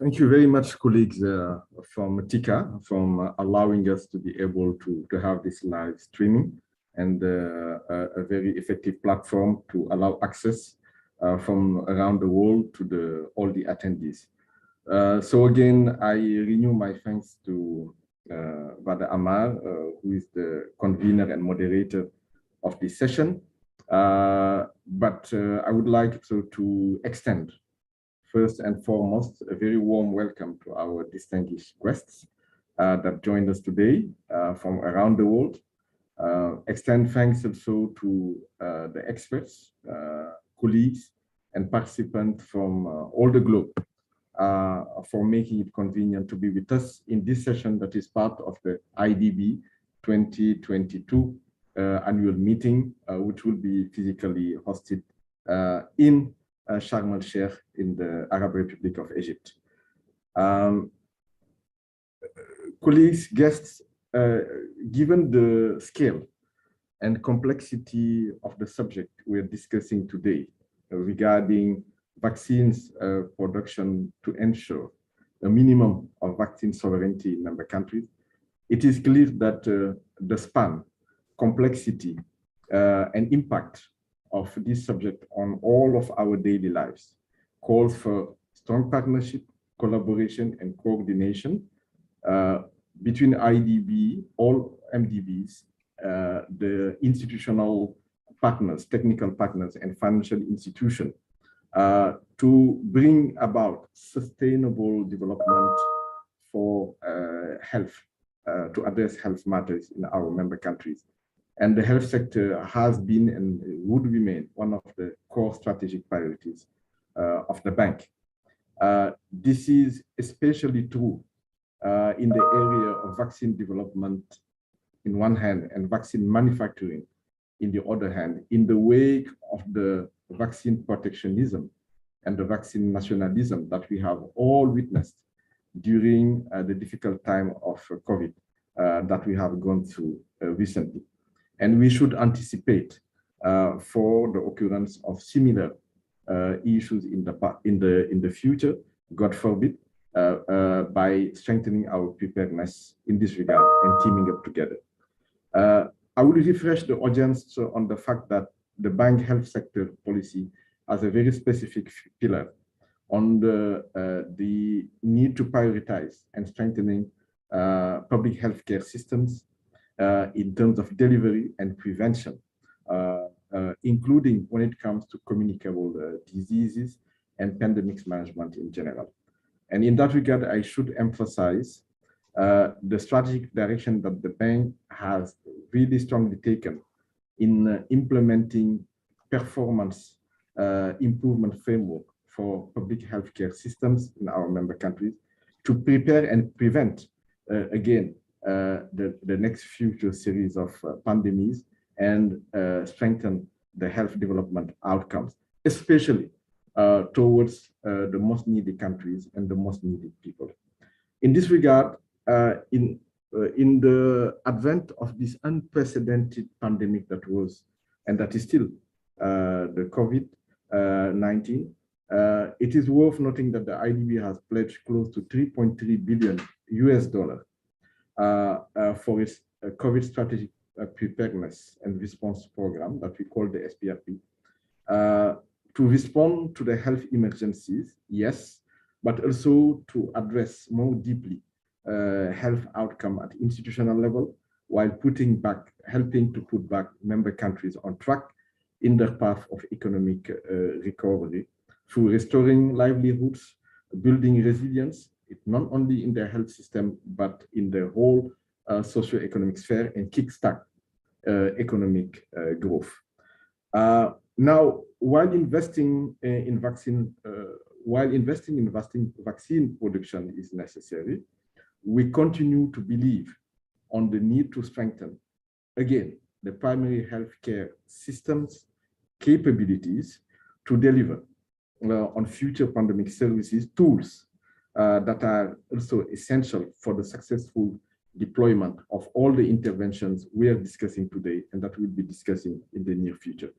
Thank you very much, colleagues from TICA, from allowing us to be able to have this live streaming and a very effective platform to allow access from around the world to all the attendees. So again, I renew my thanks to Brother Amar, who is the convener and moderator of this session. But I would like to extend, first and foremost, a very warm welcome to our distinguished guests that joined us today from around the world. Extend thanks also to the experts, colleagues, and participants from all the globe for making it convenient to be with us in this session that is part of the ISDB 2022 annual meeting, which will be physically hosted in Sharm el-Sheikh in the Arab Republic of Egypt. Colleagues, guests, given the scale and complexity of the subject we're discussing today regarding vaccines production to ensure a minimum of vaccine sovereignty in member countries, it is clear that the span, complexity, and impact of this subject on all of our daily lives calls for strong partnership, collaboration, and coordination between ISDB, all MDBs, the institutional partners, technical partners, and financial institutions to bring about sustainable development for health, to address health matters in our member countries. And the health sector has been and would remain one of the core strategic priorities of the bank. This is especially true in the area of vaccine development in one hand and vaccine manufacturing in the other hand, in the wake of the vaccine protectionism and the vaccine nationalism that we have all witnessed during the difficult time of COVID that we have gone through recently. And we should anticipate for the occurrence of similar issues in the future, God forbid, by strengthening our preparedness in this regard and teaming up together. I will refresh the audience on the fact that the bank health sector policy has a very specific pillar on the need to prioritize and strengthening public healthcare systems in terms of delivery and prevention, including when it comes to communicable diseases and pandemics management in general. And in that regard, I should emphasize the strategic direction that the bank has really strongly taken in implementing performance improvement framework for public healthcare systems in our member countries to prepare and prevent, again, the next future series of pandemics and strengthen the health development outcomes, especially towards the most needy countries and the most needy people. In this regard, in the advent of this unprecedented pandemic that was, and that is still the COVID-19, it is worth noting that the ISDB has pledged close to $3.3 billion for its COVID strategic preparedness and response program that we call the SPRP, to respond to the health emergencies, yes, but also to address more deeply health outcome at institutional level, while helping to put back member countries on track in their path of economic recovery through restoring livelihoods, building resilience, not only in their health system, but in the whole socio-economic sphere, and kickstart economic growth. Now, while investing in vaccine production is necessary, we continue to believe on the need to strengthen, again, the primary healthcare systems capabilities to deliver on future pandemic services tools that are also essential for the successful deployment of all the interventions we are discussing today and that we'll be discussing in the near future.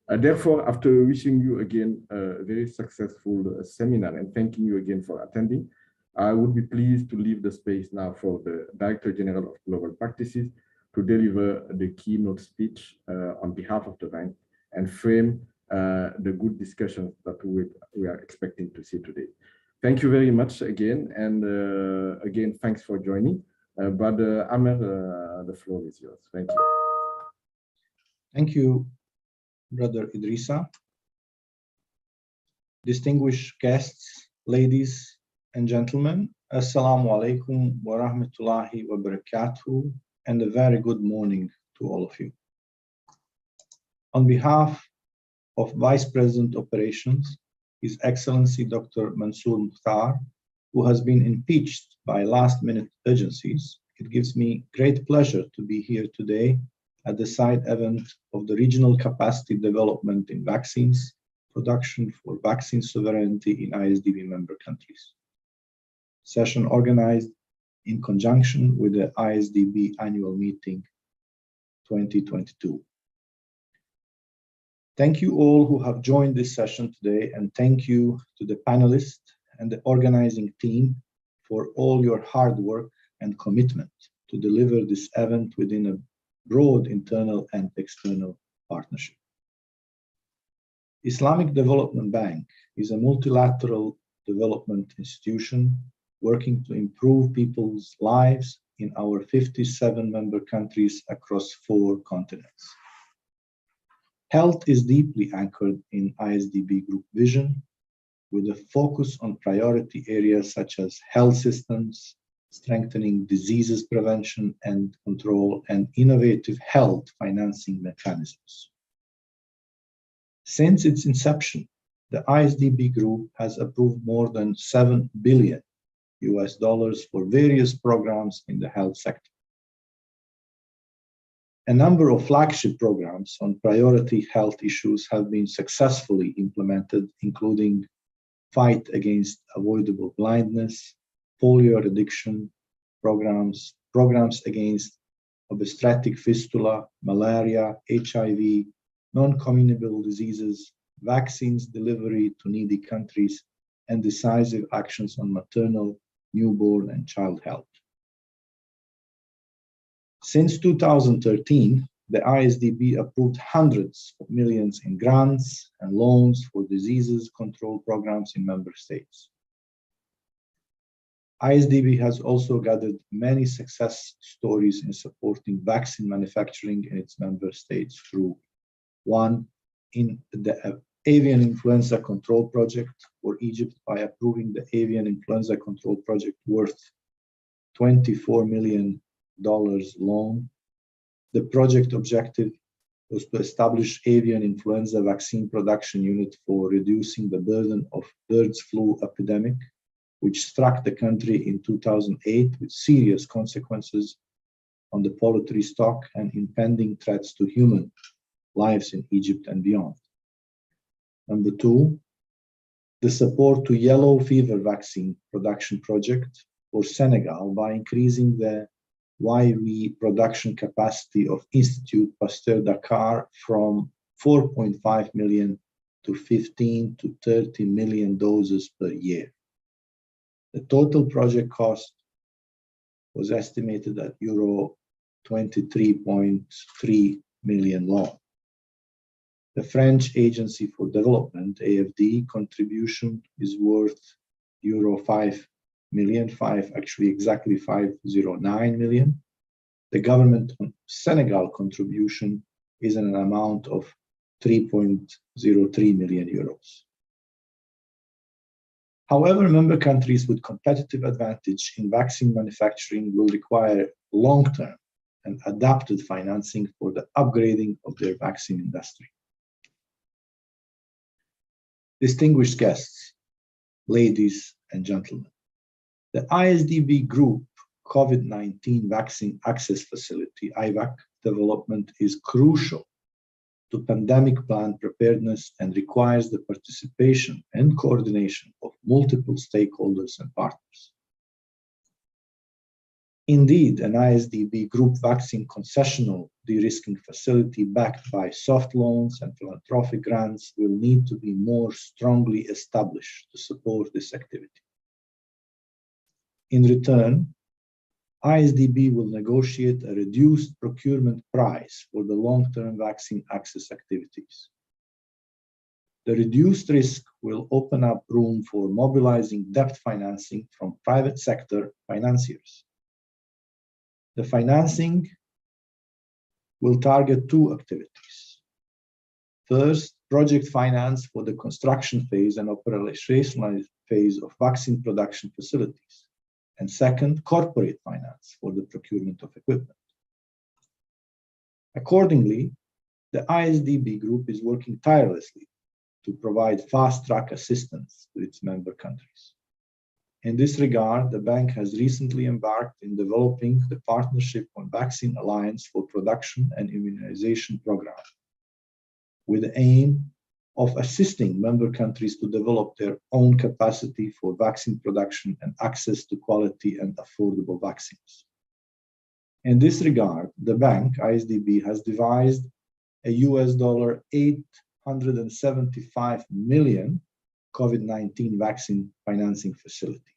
Therefore, after wishing you again a very successful seminar and thanking you again for attending, I would be pleased to leave the space now for the Director General of Global Practices to deliver the keynote speech on behalf of the bank and frame the good discussions that we are expecting to see today. Thank you very much again, and again, thanks for joining. Brother Amer, the floor is yours. Thank you. Thank you, Brother Idrissa. Distinguished guests, ladies and gentlemen, Assalamu alaikum wa rahmatullahi wa barakatuh, and a very good morning to all of you. On behalf of Vice President Operations, His Excellency Dr. Mansour Mukhtar, who has been impeached by last-minute urgencies, it gives me great pleasure to be here today at the side event of the Regional Capacity Development in Vaccines Production for Vaccine Sovereignty in ISDB member countries. Session organized in conjunction with the ISDB Annual Meeting 2022. Thank you all who have joined this session today, and thank you to the panelists and the organizing team for all your hard work and commitment to deliver this event within a broad internal and external partnership. Islamic Development Bank is a multilateral development institution working to improve people's lives in our 57 member countries across 4 continents. Health is deeply anchored in ISDB Group vision, with a focus on priority areas such as health systems, strengthening diseases prevention and control, and innovative health financing mechanisms. Since its inception, the ISDB Group has approved more than $7 billion for various programs in the health sector. A number of flagship programs on priority health issues have been successfully implemented, including fight against avoidable blindness, polio addiction programs, programs against obstetric fistula, malaria, HIV, non-communicable diseases, vaccines delivery to needy countries, and decisive actions on maternal, newborn, and child health. Since 2013, the ISDB approved hundreds of millions in grants and loans for diseases control programs in member states. ISDB has also gathered many success stories in supporting vaccine manufacturing in its member states through one, in the Avian Influenza Control Project for Egypt by approving the Avian Influenza Control Project worth $24 million loan. The project objective was to establish avian influenza vaccine production unit for reducing the burden of birds flu epidemic, which struck the country in 2008 with serious consequences on the poultry stock and impending threats to human lives in Egypt and beyond. Number 2, the support to yellow fever vaccine production project for Senegal by increasing the YV production capacity of Institute Pasteur Dakar from 4.5 million to 15 to 30 million doses per year. The total project cost was estimated at euro 23.3 million long. The French Agency for Development, AFD, contribution is worth euro 5 million, exactly 509 million. The government of Senegal contribution is an amount of 3.03 million euros. However, member countries with competitive advantage in vaccine manufacturing will require long-term and adapted financing for the upgrading of their vaccine industry. Distinguished guests, ladies and gentlemen, the ISDB Group COVID-19 Vaccine Access Facility, IVAC, development is crucial to pandemic plan preparedness and requires the participation and coordination of multiple stakeholders and partners. Indeed, an ISDB Group vaccine concessional de-risking facility backed by soft loans and philanthropic grants will need to be more strongly established to support this activity. In return, IsDB will negotiate a reduced procurement price for the long-term vaccine access activities. The reduced risk will open up room for mobilizing debt financing from private sector financiers. The financing will target two activities. First, project finance for the construction phase and operational phase of vaccine production facilities. And second, corporate finance for the procurement of equipment. Accordingly, the IsDB group is working tirelessly to provide fast-track assistance to its member countries. In this regard, the bank has recently embarked in developing the Partnership on Vaccine Alliance for Production and Immunization Program, with the aim of assisting member countries to develop their own capacity for vaccine production and access to quality and affordable vaccines. In this regard, the bank, IsDB, has devised a $875 million COVID-19 vaccine financing facility,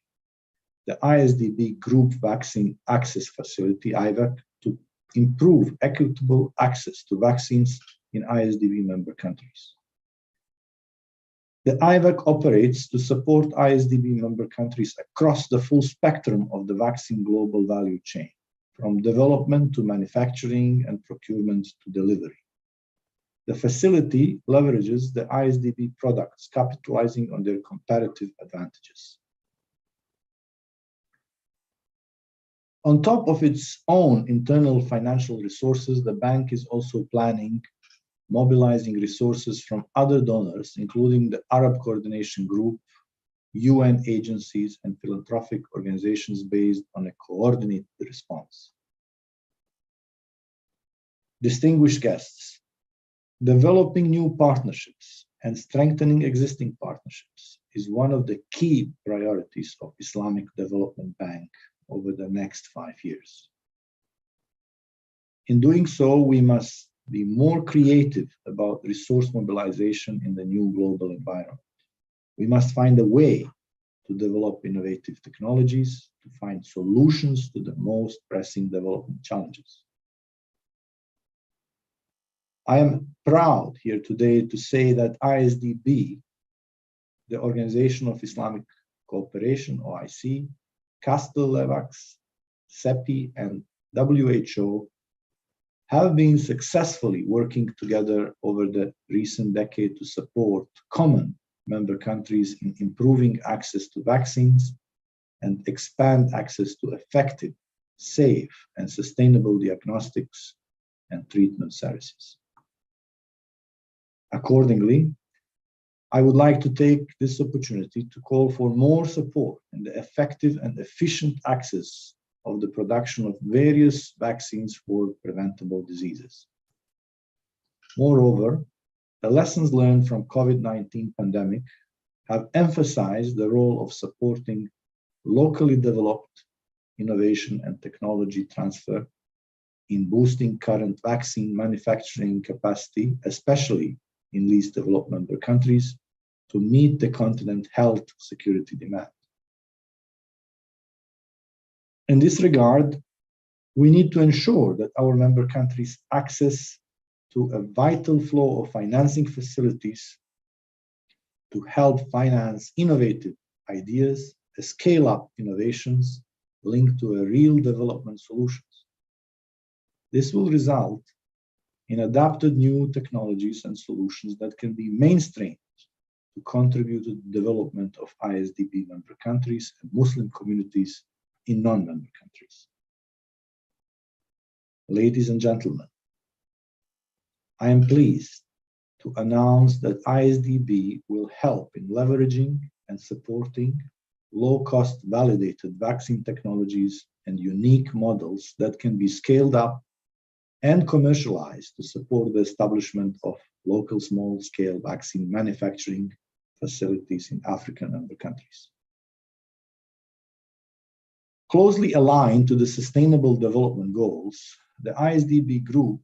the IsDB Group Vaccine Access Facility, IVAC, to improve equitable access to vaccines in IsDB member countries. The IVAC operates to support IsDB member countries across the full spectrum of the vaccine global value chain, from development to manufacturing and procurement to delivery. The facility leverages the IsDB products, capitalizing on their comparative advantages. On top of its own internal financial resources, the bank is also planning mobilizing resources from other donors, including the Arab Coordination Group, UN agencies, and philanthropic organizations based on a coordinated response. Distinguished guests, developing new partnerships and strengthening existing partnerships is one of the key priorities of Islamic Development Bank over the next 5 years. In doing so, we must be more creative about resource mobilization in the new global environment. We must find a way to develop innovative technologies to find solutions to the most pressing development challenges. I am proud here today to say that IsDB, the Organization of Islamic Cooperation, OIC, Castel-Levax, CEPI, and WHO have been successfully working together over the recent decade to support common member countries in improving access to vaccines and expand access to effective, safe, and sustainable diagnostics and treatment services. Accordingly, I would like to take this opportunity to call for more support in the effective and efficient access of the production of various vaccines for preventable diseases. Moreover, the lessons learned from COVID-19 pandemic have emphasized the role of supporting locally developed innovation and technology transfer in boosting current vaccine manufacturing capacity, especially in least developed member countries, to meet the continent's health security demand. In this regard, we need to ensure that our member countries access to a vital flow of financing facilities to help finance innovative ideas, scale up innovations linked to a real development solutions. This will result in adapted new technologies and solutions that can be mainstreamed to contribute to the development of IsDB member countries and Muslim communities in non-member countries. Ladies and gentlemen, I am pleased to announce that IsDB will help in leveraging and supporting low-cost validated vaccine technologies and unique models that can be scaled up and commercialized to support the establishment of local small-scale vaccine manufacturing facilities in African member countries. Closely aligned to the Sustainable Development Goals, the IsDB Group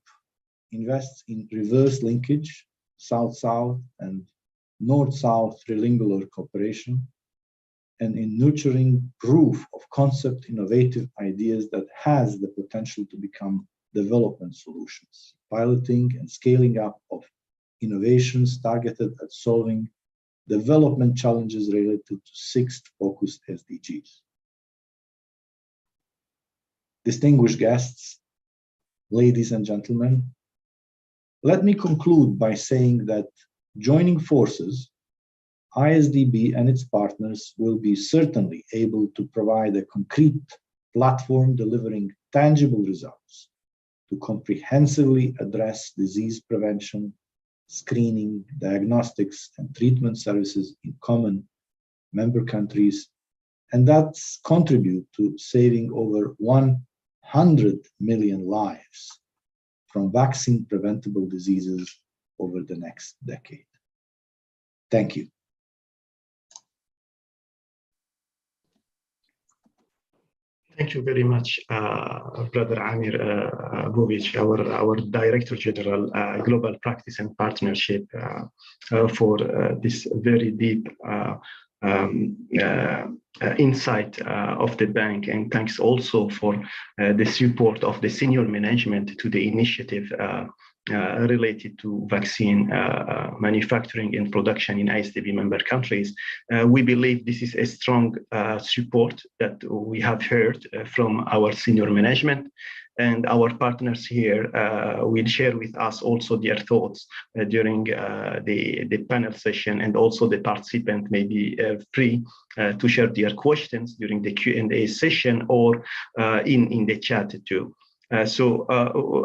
invests in reverse linkage, South-South, and North-South trilingular cooperation, and in nurturing proof of concept innovative ideas that has the potential to become development solutions, piloting and scaling up of innovations targeted at solving development challenges related to 6 focused SDGs. Distinguished guests, ladies and gentlemen, let me conclude by saying that joining forces, IsDB and its partners will be certainly able to provide a concrete platform delivering tangible results to comprehensively address disease prevention, screening, diagnostics, and treatment services in common member countries, and that's contribute to saving over 100 million lives from vaccine-preventable diseases over the next decade. Thank you. Thank you very much, Brother Amir Bovic, our Director General, Global Practice and Partnership, for this very deep insight of the bank, and thanks also for the support of the senior management to the initiative related to vaccine manufacturing and production in IsDB member countries. We believe this is a strong support that we have heard from our senior management, and our partners here will share with us also their thoughts during the panel session, and also the participant may be free to share their questions during the Q&A session or in the chat too. So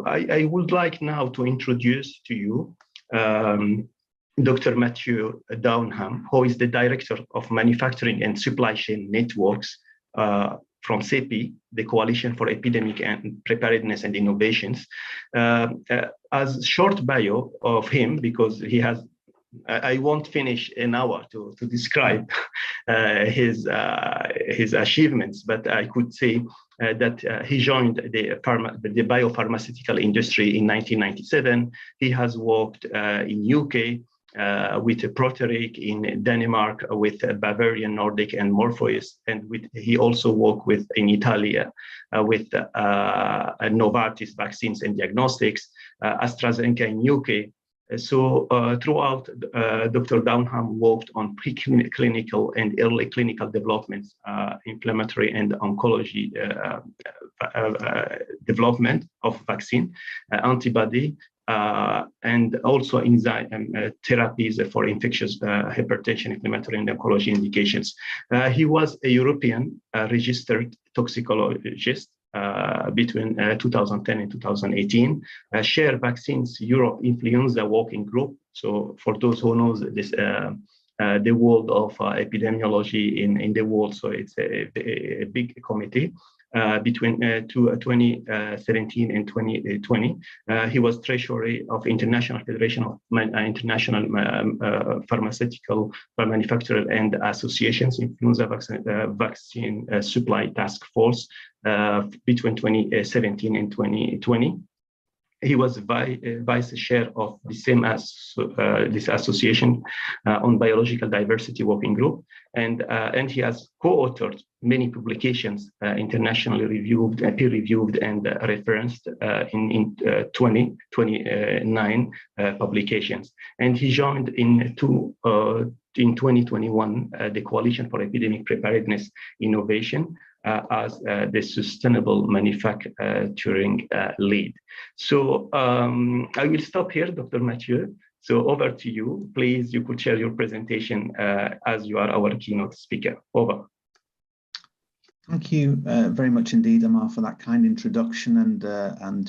I would like now to introduce to you Dr. Matthew Downham, who is the Director of Manufacturing and Supply Chain Networks from CEPI, the Coalition for Epidemic and Preparedness and Innovations. As short bio of him, because he has, I won't finish an hour to describe his achievements, but I could say that he joined the biopharmaceutical industry in 1997. He has worked in UK with Proteric, in Denmark with Bavarian Nordic and Morpheus, and he also worked in Italy with Novartis Vaccines and Diagnostics, AstraZeneca in UK. So throughout, Dr. Downham worked on preclinical and early clinical developments, inflammatory and oncology development of vaccine, antibody, and also enzyme therapies for infectious hypertension, inflammatory and oncology indications. He was a European registered toxicologist between 2010 and 2018, Share Vaccines Europe Influenza Working Group. So for those who knows this, the world of epidemiology in the world, so it's a big committee. Between 2017 and 2020, he was treasury of International Federation of International Pharmaceutical Manufacturer and Associations, Influenza Vaccine Supply Task Force between 2017 and 2020. He was vice chair of the same as this association on biological diversity working group, and he has co-authored many publications, internationally reviewed, peer-reviewed, and referenced in 29 publications. And he joined in 2021 the Coalition for Epidemic Preparedness Innovation as the sustainable manufacturing lead. So I will stop here, Dr. Mathieu. So over to you. Please, you could share your presentation as you are our keynote speaker. Over. Thank you very much indeed, Amar, for that kind introduction. And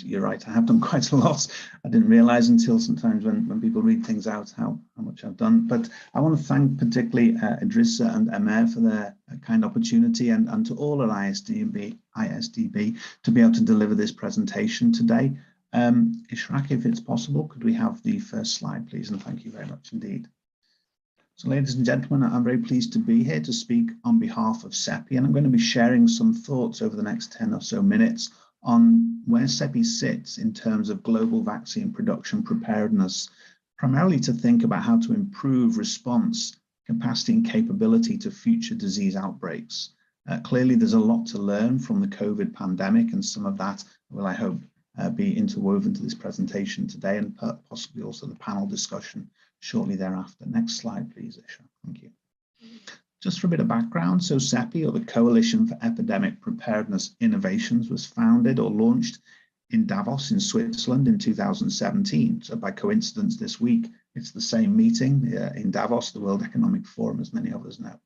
you're right, I have done quite a lot. I didn't realize until sometimes when people read things out how much I've done. But I want to thank particularly Idrissa and Amer for their kind opportunity, and to all at IsDB to be able to deliver this presentation today. Ishraq, if it's possible, could we have the first slide, please? And thank you very much indeed. So ladies and gentlemen, I'm very pleased to be here to speak on behalf of CEPI, and I'm going to be sharing some thoughts over the next 10 or so minutes on where CEPI sits in terms of global vaccine production preparedness, primarily to think about how to improve response, capacity and capability to future disease outbreaks. Clearly, there's a lot to learn from the COVID pandemic, and some of that will, I hope, be interwoven to this presentation today, and possibly also the panel discussion shortly thereafter. Next slide, please, Isha. Thank you. Just for a bit of background, so CEPI, or the Coalition for Epidemic Preparedness Innovations, was founded or launched in Davos in Switzerland in 2017. So by coincidence, this week, it's the same meeting in Davos, the World Economic Forum, as many of us know.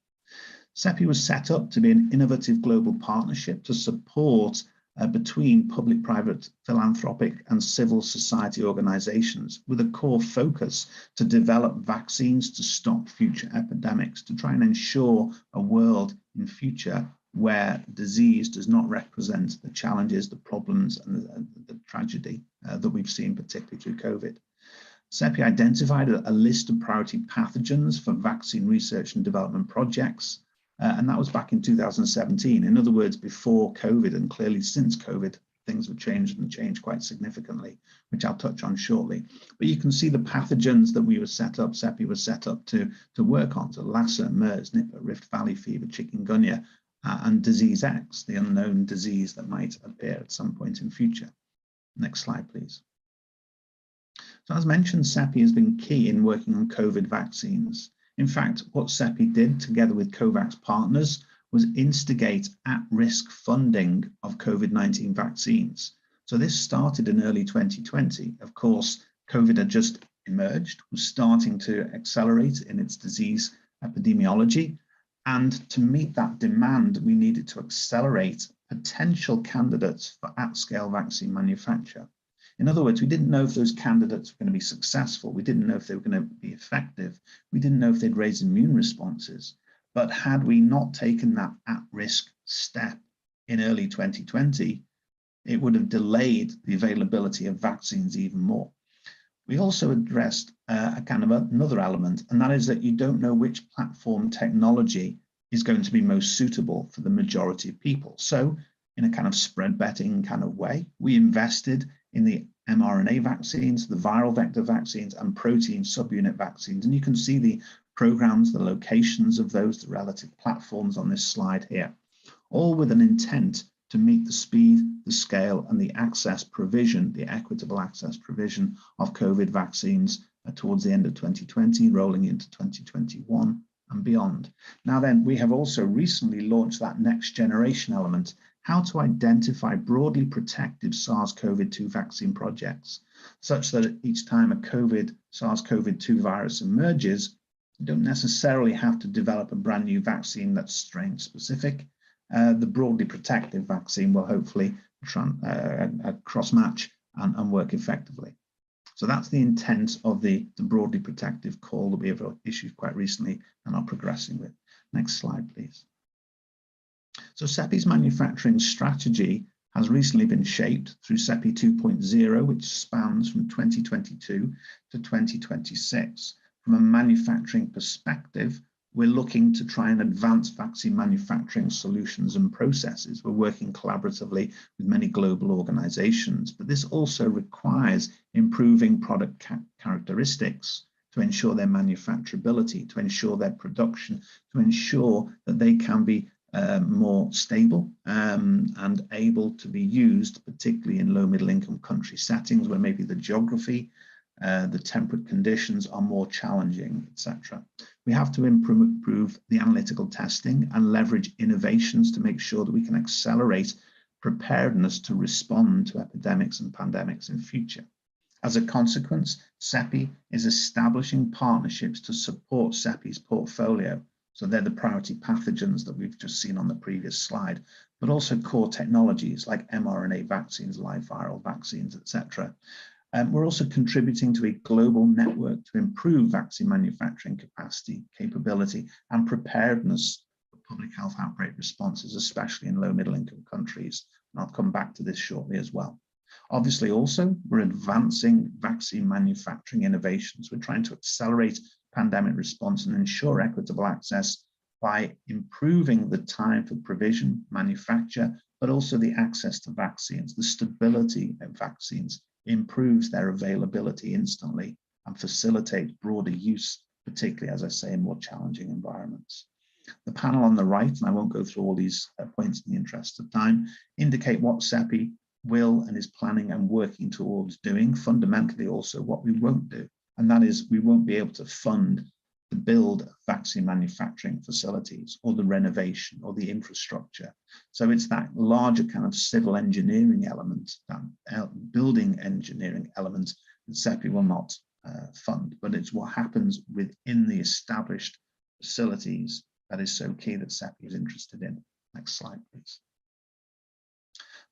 CEPI was set up to be an innovative global partnership to support between public-private, philanthropic and civil society organizations, with a core focus to develop vaccines to stop future epidemics, to try and ensure a world in future where disease does not represent the challenges, the problems and the tragedy that we've seen, particularly through COVID. CEPI identified a list of priority pathogens for vaccine research and development projects. And that was back in 2017. In other words, before COVID, and clearly since COVID, things have changed and changed quite significantly, which I'll touch on shortly. But you can see the pathogens that we were set up, CEPI was set up to work on, so Lassa, MERS, Nipah, Rift Valley fever, chikungunya, and disease X, the unknown disease that might appear at some point in future. Next slide, please. So as mentioned, CEPI has been key in working on COVID vaccines. In fact, what CEPI did together with COVAX partners was instigate at-risk funding of COVID-19 vaccines. So this started in early 2020. Of course, COVID had just emerged, was starting to accelerate in its disease epidemiology. And to meet that demand, we needed to accelerate potential candidates for at-scale vaccine manufacture. In other words, we didn't know if those candidates were going to be successful. We didn't know if they were going to be effective. We didn't know if they'd raise immune responses. But had we not taken that at-risk step in early 2020, it would have delayed the availability of vaccines even more. We also addressed a kind of another element, and that is that you don't know which platform technology is going to be most suitable for the majority of people. So in a kind of spread betting kind of way, we invested in the mRNA vaccines, the viral vector vaccines, and protein subunit vaccines. And you can see the programs, the locations of those, the relative platforms on this slide here, all with an intent to meet the speed, the scale, and the access provision, the equitable access provision of COVID vaccines towards the end of 2020, rolling into 2021 and beyond. Now then, we have also recently launched that next generation element, how to identify broadly protective SARS-CoV-2 vaccine projects, such that each time a SARS-CoV-2 virus emerges, you don't necessarily have to develop a brand new vaccine that's strain specific. The broadly protective vaccine will hopefully cross-match and work effectively. So that's the intent of the broadly protective call that we have issued quite recently and are progressing with. Next slide, please. So CEPI's manufacturing strategy has recently been shaped through CEPI 2.0, which spans from 2022 to 2026. From a manufacturing perspective, we're looking to try and advance vaccine manufacturing solutions and processes. We're working collaboratively with many global organizations, but this also requires improving product characteristics to ensure their manufacturability, to ensure their production, to ensure that they can be more stable and able to be used, particularly in low middle income country settings where maybe the geography, the temperate conditions are more challenging, etc. We have to improve the analytical testing and leverage innovations to make sure that we can accelerate preparedness to respond to epidemics and pandemics in future. As a consequence, CEPI is establishing partnerships to support CEPI's portfolio. So they're the priority pathogens that we've just seen on the previous slide, but also core technologies like mRNA vaccines, live viral vaccines, etc. We're also contributing to a global network to improve vaccine manufacturing capacity, capability, and preparedness for public health outbreak responses, especially in low middle income countries. And I'll come back to this shortly as well. Obviously, also, we're advancing vaccine manufacturing innovations. We're trying to accelerate pandemic response and ensure equitable access by improving the time for provision, manufacture, but also the access to vaccines. The stability of vaccines improves their availability instantly and facilitates broader use particularly, as I say, in more challenging environments. The panel on the right, and I won't go through all these points in the interest of time, indicate what CEPI will and is planning and working towards doing, fundamentally also what we won't do. And that is, we won't be able to fund the build of vaccine manufacturing facilities or the renovation or the infrastructure. So it's that larger kind of civil engineering element, that building engineering element that CEPI will not fund, but it's what happens within the established facilities that is so key that CEPI is interested in. Next slide, please.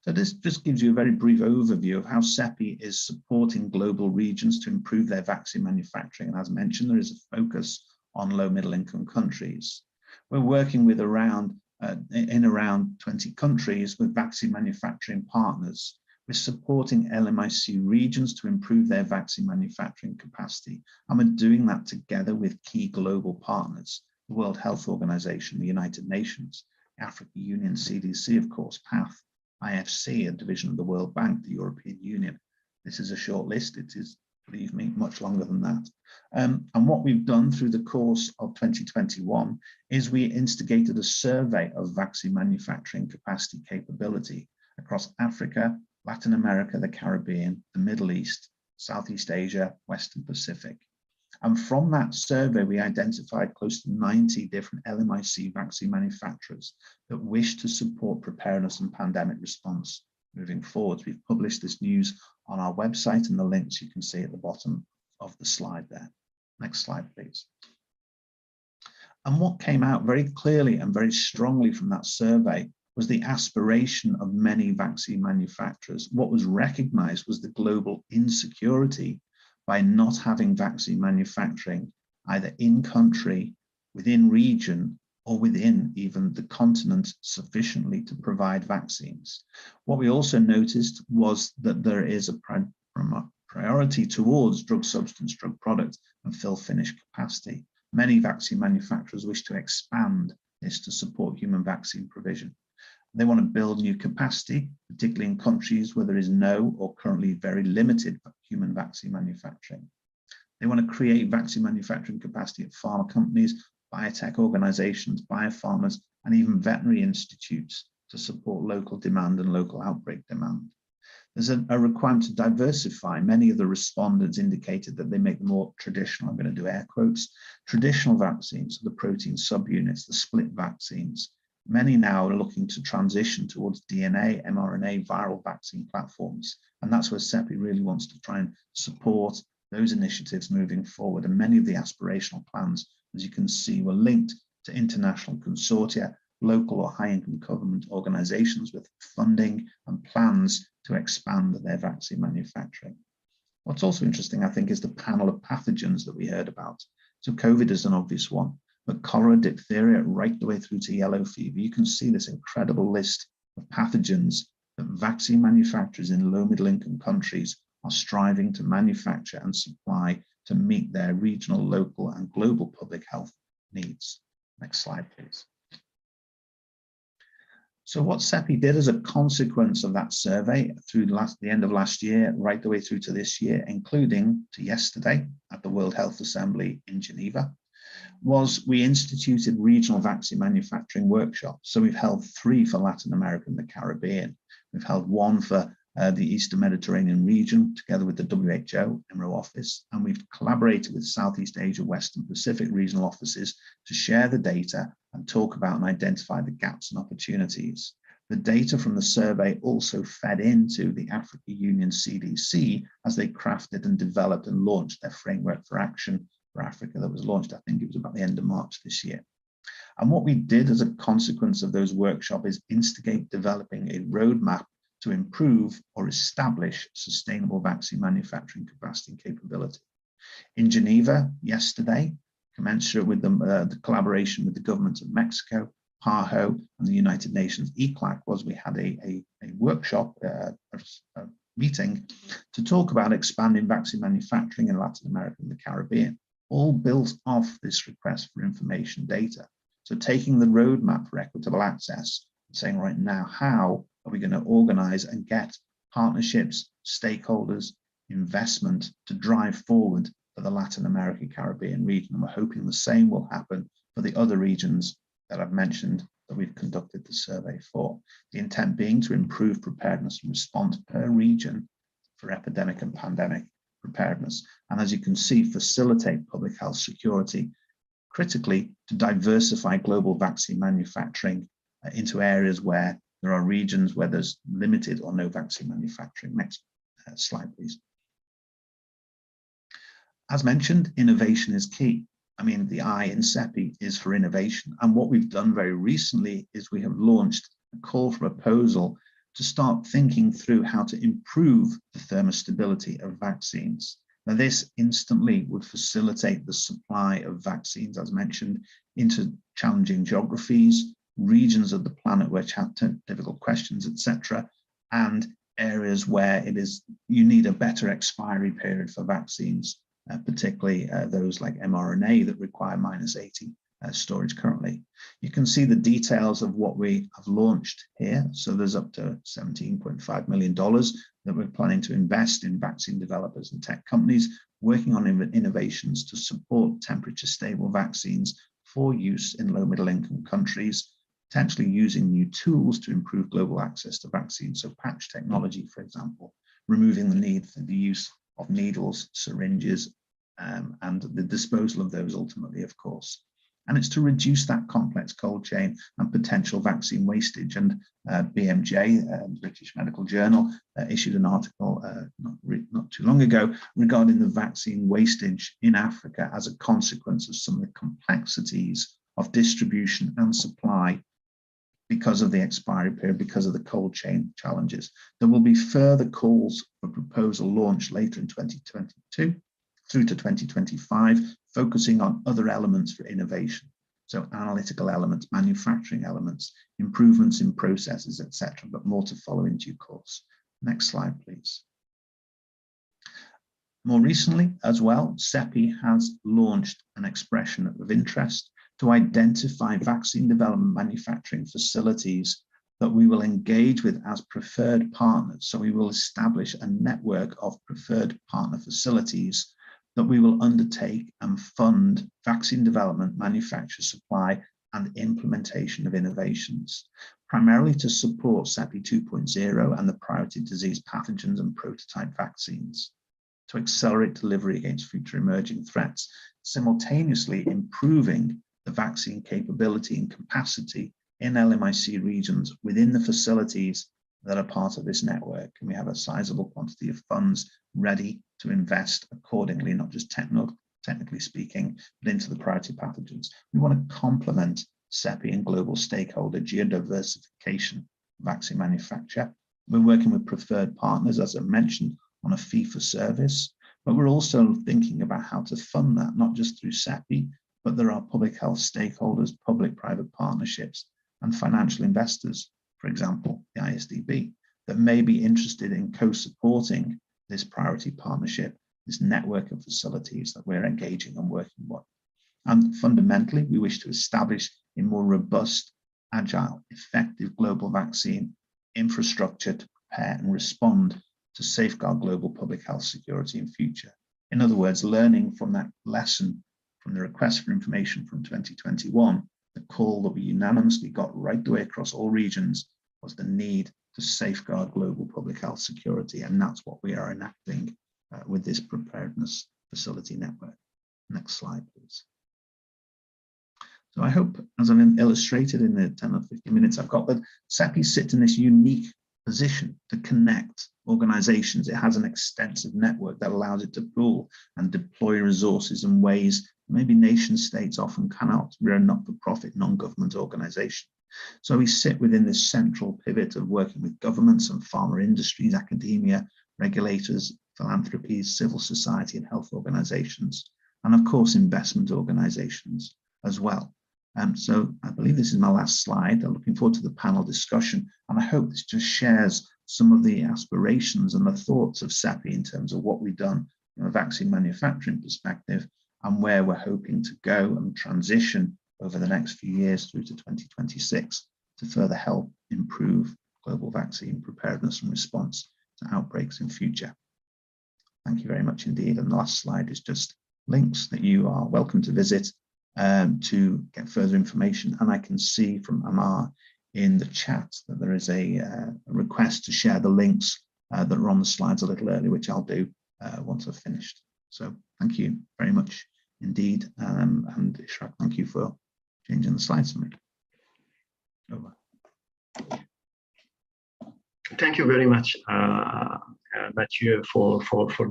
So this just gives you a very brief overview of how CEPI is supporting global regions to improve their vaccine manufacturing. And as mentioned, there is a focus on low middle income countries. We're working with around 20 countries with vaccine manufacturing partners. We're supporting LMIC regions to improve their vaccine manufacturing capacity. And we're doing that together with key global partners, the World Health Organization, the United Nations, the African Union, CDC, of course, PATH, IFC, a division of the World Bank, the European Union. This is a short list. It is, believe me, much longer than that. And what we've done through the course of 2021 is we instigated a survey of vaccine manufacturing capacity capability across Africa, Latin America, the Caribbean, the Middle East, Southeast Asia, Western Pacific. And from that survey, we identified close to 90 different LMIC vaccine manufacturers that wish to support preparedness and pandemic response moving forward. We've published this news on our website, and the links you can see at the bottom of the slide there. Next slide, please. And what came out very clearly and very strongly from that survey was the aspiration of many vaccine manufacturers. What was recognized was the global insecurity by not having vaccine manufacturing either in country, within region, or within even the continent sufficiently to provide vaccines. What we also noticed was that there is a priority towards drug substance, drug product, and fill finish capacity. Many vaccine manufacturers wish to expand this to support human vaccine provision. They want to build new capacity, particularly in countries where there is no or currently very limited human vaccine manufacturing. They want to create vaccine manufacturing capacity at pharma companies, biotech organizations, biopharmas, and even veterinary institutes to support local demand and local outbreak demand. There's a requirement to diversify. Many of the respondents indicated that they make more traditional, I'm going to do air quotes, traditional vaccines, so the protein subunits, the split vaccines. Many now are looking to transition towards DNA, mRNA, viral vaccine platforms. And that's where CEPI really wants to try and support those initiatives moving forward. And many of the aspirational plans, as you can see, were linked to international consortia, local or high-income government organizations with funding and plans to expand their vaccine manufacturing. What's also interesting, I think, is the panel of pathogens that we heard about. So COVID is an obvious one, but cholera, diphtheria, right the way through to yellow fever. You can see this incredible list of pathogens that vaccine manufacturers in low middle income countries are striving to manufacture and supply to meet their regional, local, and global public health needs. Next slide, please. So what CEPI did as a consequence of that survey through the end of last year, right the way through to this year, including to yesterday at the World Health Assembly in Geneva, was we instituted regional vaccine manufacturing workshops. So we've held 3 for Latin America and the Caribbean. We've held 1 for the Eastern Mediterranean region, together with the WHO EMRO office, and we've collaborated with Southeast Asia, Western Pacific regional offices to share the data and talk about and identify the gaps and opportunities. The data from the survey also fed into the African Union CDC as they crafted and developed and launched their framework for action for Africa that was launched, I think it was about the end of March this year. And what we did as a consequence of those workshops is instigate developing a roadmap to improve or establish sustainable vaccine manufacturing capacity and capability. In Geneva yesterday, commensurate with the collaboration with the government of Mexico, PAHO, and the United Nations ECLAC, was we had a workshop, a meeting to talk about expanding vaccine manufacturing in Latin America and the Caribbean, all built off this request for information data. So taking the roadmap for equitable access and saying, right now, how are we going to organize and get partnerships, stakeholders, investment to drive forward for the Latin America, Caribbean region. And we're hoping the same will happen for the other regions that I've mentioned that we've conducted the survey for. The intent being to improve preparedness and response per region for epidemic and pandemic preparedness. And as you can see, facilitate public health security, critically to diversify global vaccine manufacturing into areas where there are regions where there's limited or no vaccine manufacturing. Next slide, please. As mentioned, innovation is key. I mean, the I in CEPI is for innovation. And what we've done very recently is we have launched a call for proposal to start thinking through how to improve the thermostability of vaccines. Now, this instantly would facilitate the supply of vaccines, as mentioned, into challenging geographies, regions of the planet which have difficult questions, etc., and areas where you need a better expiry period for vaccines, particularly those like mRNA that require -80 storage currently. You can see the details of what we have launched here. So there's up to $17.5 million that we're planning to invest in vaccine developers and tech companies working on innovations to support temperature stable vaccines for use in low middle income countries, potentially using new tools to improve global access to vaccines. So patch technology, for example, removing the need for the use of needles, syringes, and the disposal of those ultimately, of course. And it's to reduce that complex cold chain and potential vaccine wastage. And BMJ, British Medical Journal, issued an article not too long ago regarding the vaccine wastage in Africa as a consequence of some of the complexities of distribution and supply because of the expiry period, because of the cold chain challenges. There will be further calls for proposal launch later in 2022 through to 2025, focusing on other elements for innovation. So analytical elements, manufacturing elements, improvements in processes, etc., but more to follow in due course. Next slide, please. More recently as well, CEPI has launched an expression of interest to identify vaccine development manufacturing facilities that we will engage with as preferred partners. So we will establish a network of preferred partner facilities that we will undertake and fund vaccine development, manufacture, supply, and implementation of innovations, primarily to support CEPI 2.0 and the priority disease pathogens and prototype vaccines, to accelerate delivery against future emerging threats, simultaneously improving the vaccine capability and capacity in LMIC regions within the facilities that are part of this network. And we have a sizable quantity of funds ready to invest accordingly, not just technically speaking, but into the priority pathogens. We want to complement CEPI and global stakeholder geodiversification vaccine manufacture. We're working with preferred partners, as I mentioned, on a fee for service, but we're also thinking about how to fund that, not just through CEPI, but there are public health stakeholders, public-private partnerships, and financial investors, for example, the IsDB, that may be interested in co-supporting this priority partnership, this network of facilities that we're engaging and working with. And fundamentally, we wish to establish a more robust, agile, effective global vaccine infrastructure to prepare and respond to safeguard global public health security in future. In other words, learning from that lesson from the request for information from 2021, the call that we unanimously got right the way across all regions was the need to safeguard global public health security. And that's what we are enacting with this preparedness facility network. Next slide, please. So I hope, as I've illustrated in the 10 or 15 minutes I've got, that CEPI sits in this unique position to connect organizations. It has an extensive network that allows it to pool and deploy resources in ways maybe nation states often cannot. We're a not-for-profit, non-government organization. So we sit within this central pivot of working with governments and pharma industries, academia, regulators, philanthropies, civil society and health organizations, and of course, investment organizations as well. So I believe this is my last slide. I'm looking forward to the panel discussion, and I hope this just shares some of the aspirations and the thoughts of CEPI in terms of what we've done from a vaccine manufacturing perspective and where we're hoping to go and transition over the next few years through to 2026 to further help improve global vaccine preparedness and response to outbreaks in future. Thank you very much indeed. And the last slide is just links that you are welcome to visit to get further information. And I can see from Amar in the chat that there is a request to share the links that are on the slides a little early, which I'll do once I've finished. So thank you very much indeed. And Ishraq, thank you for changing the slides for me. Over. Thank you very much, Mathieu, for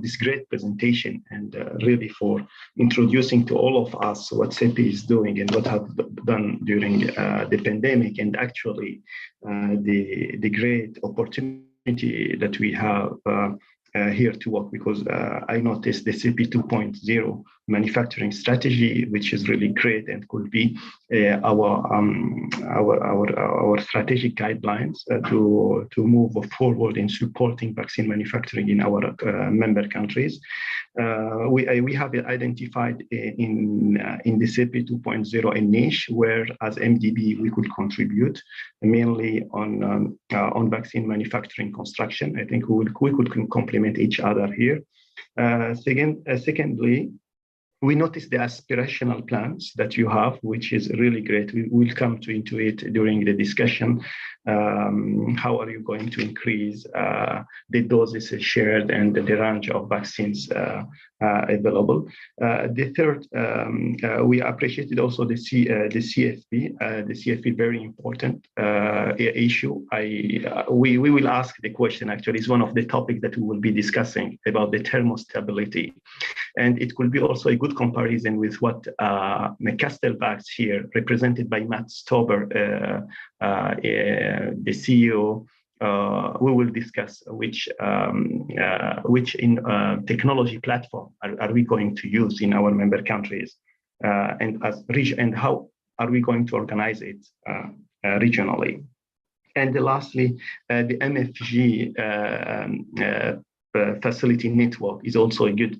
this great presentation, and really for introducing to all of us what CEPI is doing and what have done during the pandemic, and actually the great opportunity that we have here to work, because I noticed the CEPI 2.0 manufacturing strategy, which is really great and could be our strategic guidelines to move forward in supporting vaccine manufacturing in our member countries. We have identified in the CEPI 2.0 a niche where, as MDB, we could contribute mainly on vaccine manufacturing construction. I think we could complement each other here. Secondly, we noticed the aspirational plans that you have, which is really great. We will come into it during the discussion. How are you going to increase the doses shared and the range of vaccines available? The third, we appreciated also the CFP. The CFP, very important issue. We will ask the question, actually, is one of the topics that we will be discussing about the thermostability. And it could be also a good comparison with what Castelvax here, represented by Matt Stober, the CEO, we will discuss which technology platform are we going to use in our member countries, and how are we going to organize it regionally. And lastly, the MFG facility network is also a good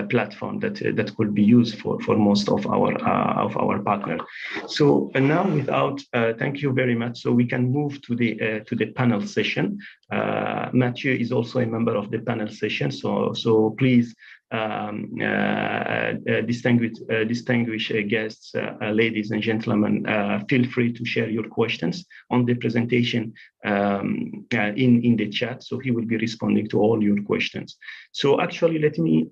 platform that could be used for most of our partners. So now, without thank you very much. So we can move to the panel session. Mathieu is also a member of the panel session. So please, distinguished guests, ladies and gentlemen, feel free to share your questions on the presentation in the chat. So he will be responding to all your questions. So actually, let me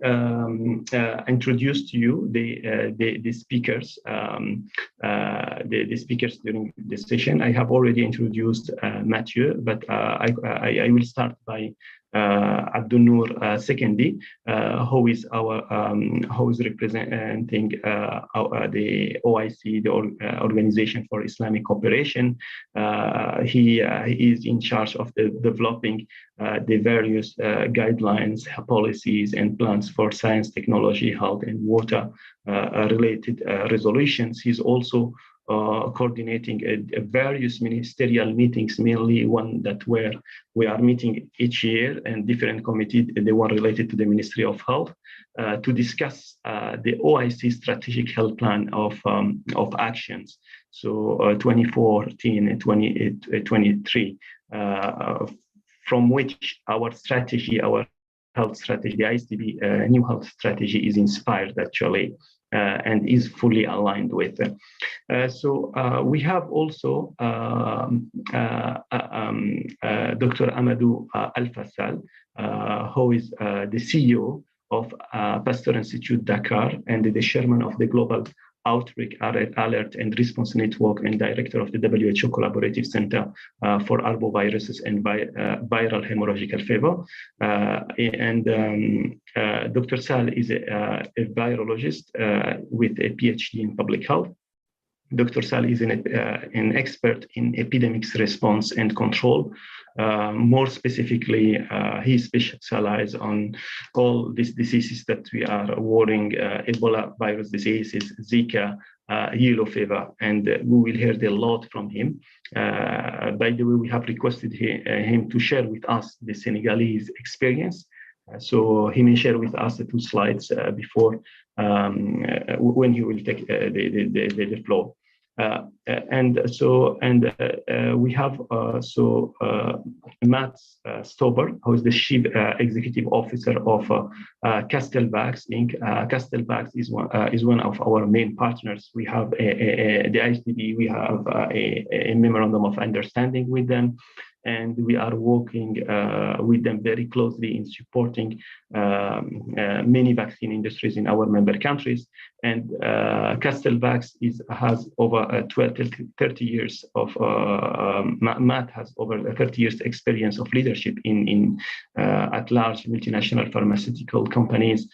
introduce to you the speakers, the speakers during the session. I have already introduced Mathieu, but I will start by Abdunnoor Sekendi, who is representing the OIC, the Organization for Islamic Cooperation. He is in charge of developing the various guidelines, policies, and plans for science, technology, health, and water related resolutions. He's also coordinating various ministerial meetings, mainly one that where we are meeting each year, and different committees, the one related to the Ministry of Health, to discuss the OIC strategic health plan of actions. So 2014 and 2023, from which our strategy, our health strategy, the IsDB new health strategy is inspired, actually. And is fully aligned with. So we have also Dr. Amadou Al-Fassal, who is the CEO of Pasteur Institute Dakar and the chairman of the Global Outbreak Alert and Response Network and director of the WHO Collaborative Center for Arboviruses and Viral Hemorrhagical Fever. Dr. Sal is a virologist with a PhD in public health. Dr. Sal is an expert in epidemics response and control. More specifically, he specializes on all these diseases that we are worrying, Ebola virus diseases, Zika, yellow fever, and we will hear a lot from him. By the way, we have requested him to share with us the Senegalese experience. So he may share with us the 2 slides before when he will take the floor. We have Matt Stober, who is the Chief Executive Officer of Castelvax Inc. Castelvax is one of our main partners. We have the IsDB, we have a memorandum of understanding with them, and we are working with them very closely in supporting many vaccine industries in our member countries. And Castelvax has over 30 years of, Matt has over 30 years experience of leadership in at large multinational pharmaceutical companies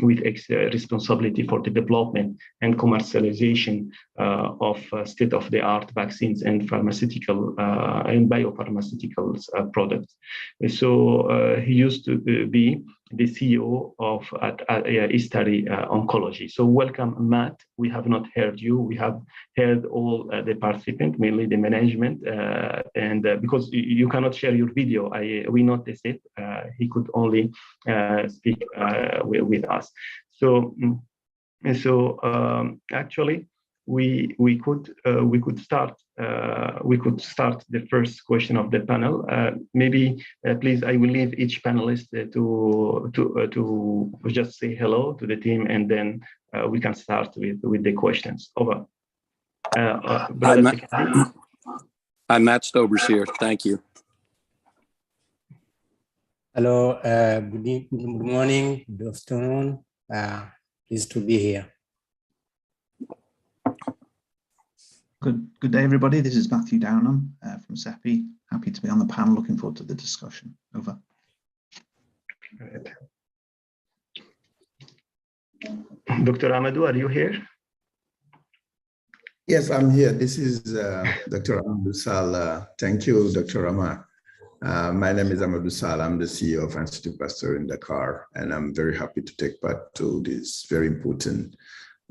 with responsibility for the development and commercialization of state-of-the-art vaccines and pharmaceutical and biopharmaceuticals products. So he used to be the CEO of IsDB Oncology. So welcome, Matt. We have not heard you. We have heard all the participants, mainly the management, and because you cannot share your video, we noticed it. He could only speak with us. So actually, we could start the first question of the panel. Maybe please, I will leave each panelist to just say hello to the team, and then we can start with the questions. Over. I'm Matt Stobers here. Thank you. Hello. Good morning. Good afternoon. Pleased to be here. Good day, everybody. This is Matthew Downham from CEPI. Happy to be on the panel. Looking forward to the discussion. Over. Dr. Amadou, are you here? Yes, I'm here. This is Dr. Amadou Sall. Thank you, Dr. Amar. My name is Amadou Sall. I'm the CEO of Institute Pasteur in Dakar, and I'm very happy to take part to this very important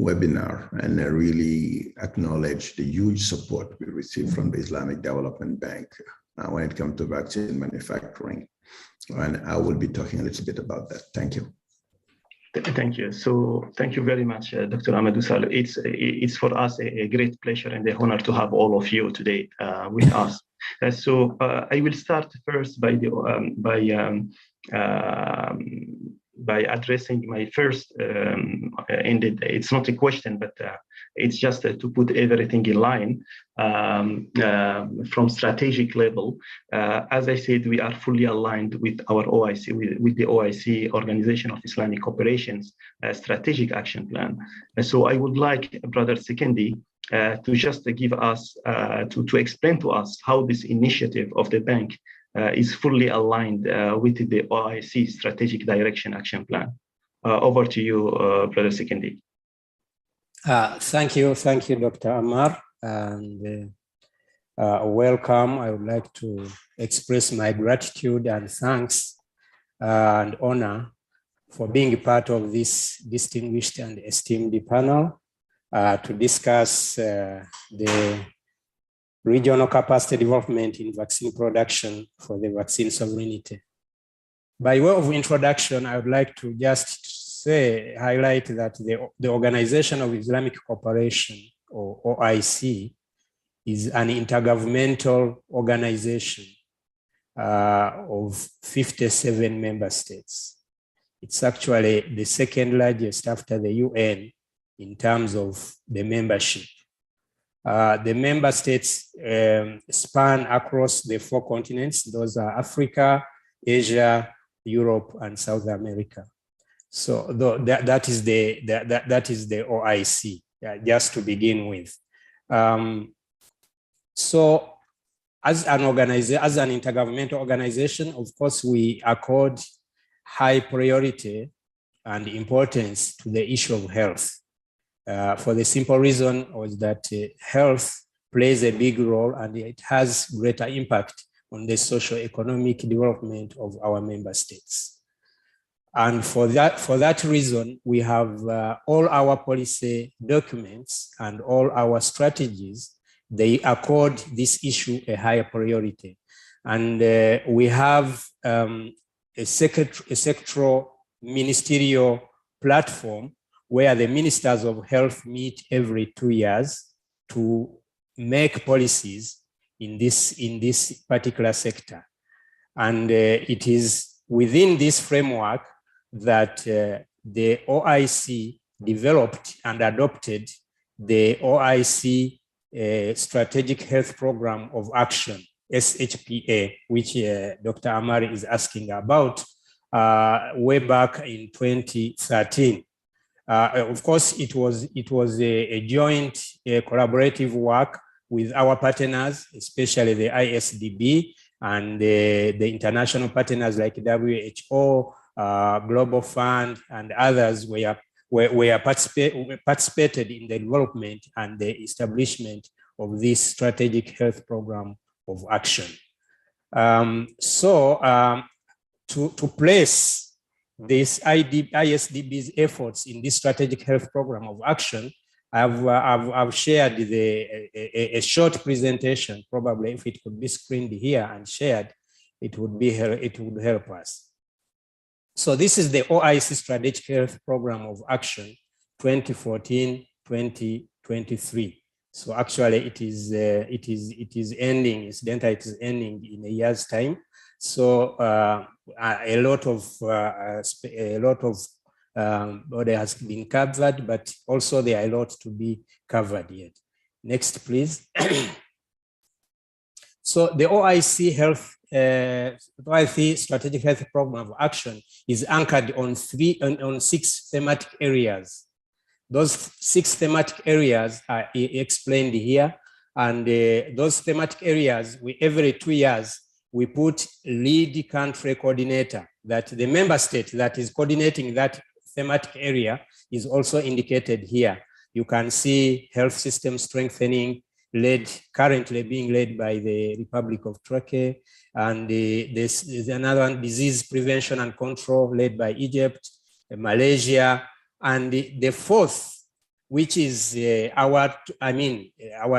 webinar and really acknowledge the huge support we receive from the Islamic Development Bank when it comes to vaccine manufacturing. And I will be talking a little bit about that. Thank you. Thank you. So thank you very much, Dr. Amadou Sall. It's for us a great pleasure and an honor to have all of you today with us. So I will start first by addressing my first ended. It's not a question, but it's just to put everything in line from strategic level. As I said, we are fully aligned with our OIC, with the OIC, Organization of Islamic Cooperation's strategic action plan. So I would like Brother Sekendi to just give us, to explain to us how this initiative of the bank is fully aligned with the OIC Strategic Direction Action Plan. Over to you, Brother Sekendi. Thank you, Dr. Amar, and welcome. I would like to express my gratitude and thanks and honor for being part of this distinguished and esteemed panel to discuss the regional capacity development in vaccine production for the vaccine sovereignty. By way of introduction, I would like to just highlight that the Organization of Islamic Cooperation, or OIC, is an intergovernmental organization of 57 member states. It's actually the second largest after the UN in terms of the membership. The member states span across the 4 continents. Those are Africa, Asia, Europe, and South America. So that is the OIC, just to begin with. So as an intergovernmental organization, of course, we accord high priority and importance to the issue of health. For the simple reason was that health plays a big role and it has greater impact on the socio-economic development of our member states. And for that reason, we have all our policy documents and all our strategies, they accord this issue a higher priority. And we have a sectoral ministerial platform where the ministers of health meet every 2 years to make policies in this particular sector. And it is within this framework that the OIC developed and adopted the OIC Strategic Health Program of Action, SHPA, which Dr. Amari is asking about, way back in 2013. Of course, it was a joint collaborative work with our partners, especially the IsDB and the international partners like WHO, Global Fund, and others participated in the development and the establishment of this strategic health program of action. To place this IsDB's efforts in this strategic health program of action, I've shared a short presentation. Probably if it could be screened here and shared, it would help us. So this is the OIC Strategic Health Program of Action 2014-2023. So actually it is ending. Incidentally, it is ending in a year's time. So a lot of what has been covered, but also there are a lot to be covered yet. Next, please. So the OIC Strategic Health Program of Action is anchored on 6 thematic areas. Those 6 thematic areas are explained here, and those thematic areas, every 2 years, we put lead country coordinator, that the member state that is coordinating that thematic area is also indicated here. You can see health system strengthening, currently being led by the Republic of Turkey, and there's another one, disease prevention and control, led by Egypt, Malaysia, and the fourth, which is our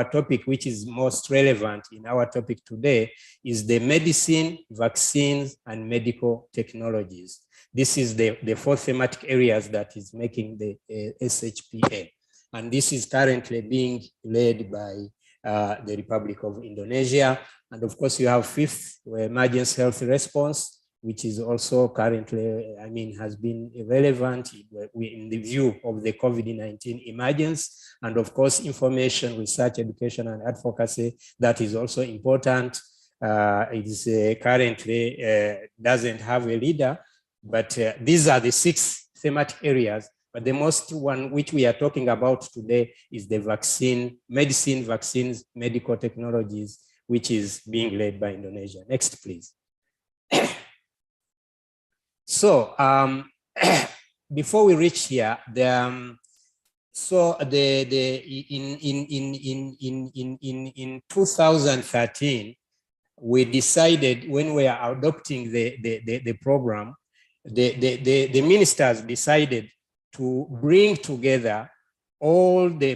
topic, which is most relevant in our topic today, is the medicine, vaccines, and medical technologies. This is the 4 thematic areas that is making the SHPA. And this is currently being led by the Republic of Indonesia. And of course, you have 5th, emergency health response, which is also currently, has been relevant in the view of the COVID-19 emergence. And of course, information, research, education, and advocacy, that is also important. It is currently doesn't have a leader, but these are the 6 thematic areas. But the most one which we are talking about today is the medicine, vaccines, medical technologies, which is being led by Indonesia. Next, please. So before we reach here, in 2013, we decided, when we are adopting the program, the ministers decided to bring together all the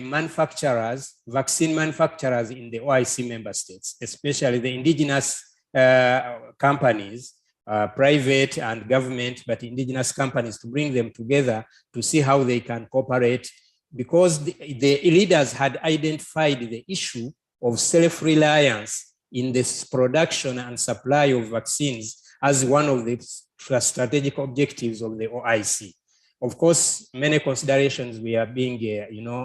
vaccine manufacturers in the OIC member states, especially the indigenous companies, private and government, but indigenous companies, to bring them together to see how they can cooperate, because the leaders had identified the issue of self-reliance in this production and supply of vaccines as one of the strategic objectives of the OIC. Of course, many considerations were being,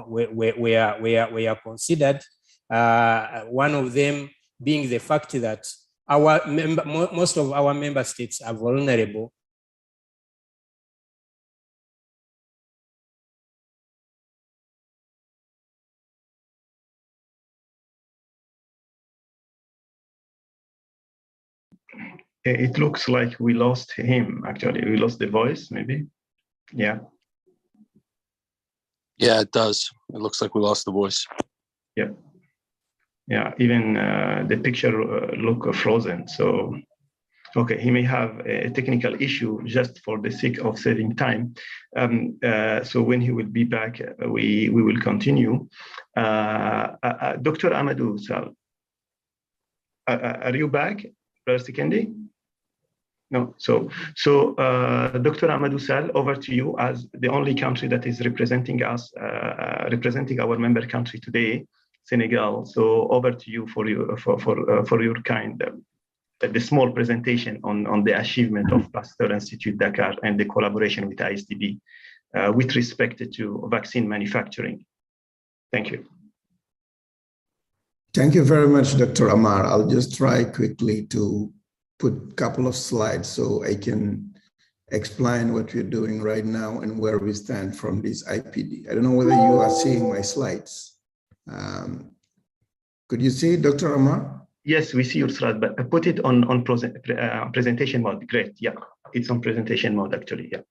were considered. One of them being the fact that most of our member states are vulnerable. It looks like we lost him, actually. We lost the voice, maybe. Yeah. Yeah, it does. It looks like we lost the voice. Yeah. Yeah, even the picture look frozen. So, okay, he may have a technical issue just for the sake of saving time. So when he will be back, we will continue. Dr. Amadou Sall, are you back, Brother Sikendi? No. So Dr. Amadou Sall, over to you as the only country that is representing us, representing our member country today, Senegal. So over to you for your kind, the small presentation on the achievement of Pasteur Institute Dakar and the collaboration with IsDB with respect to vaccine manufacturing. Thank you. Thank you very much, Dr. Amar. I'll just try quickly to put a couple of slides so I can explain what we're doing right now and where we stand from this IPD. I don't know whether you are seeing my slides. Could you see it, Dr. Amar? Yes, we see your slide, but put it on presentation mode. Great. Yeah, it's on presentation mode, actually. Yeah.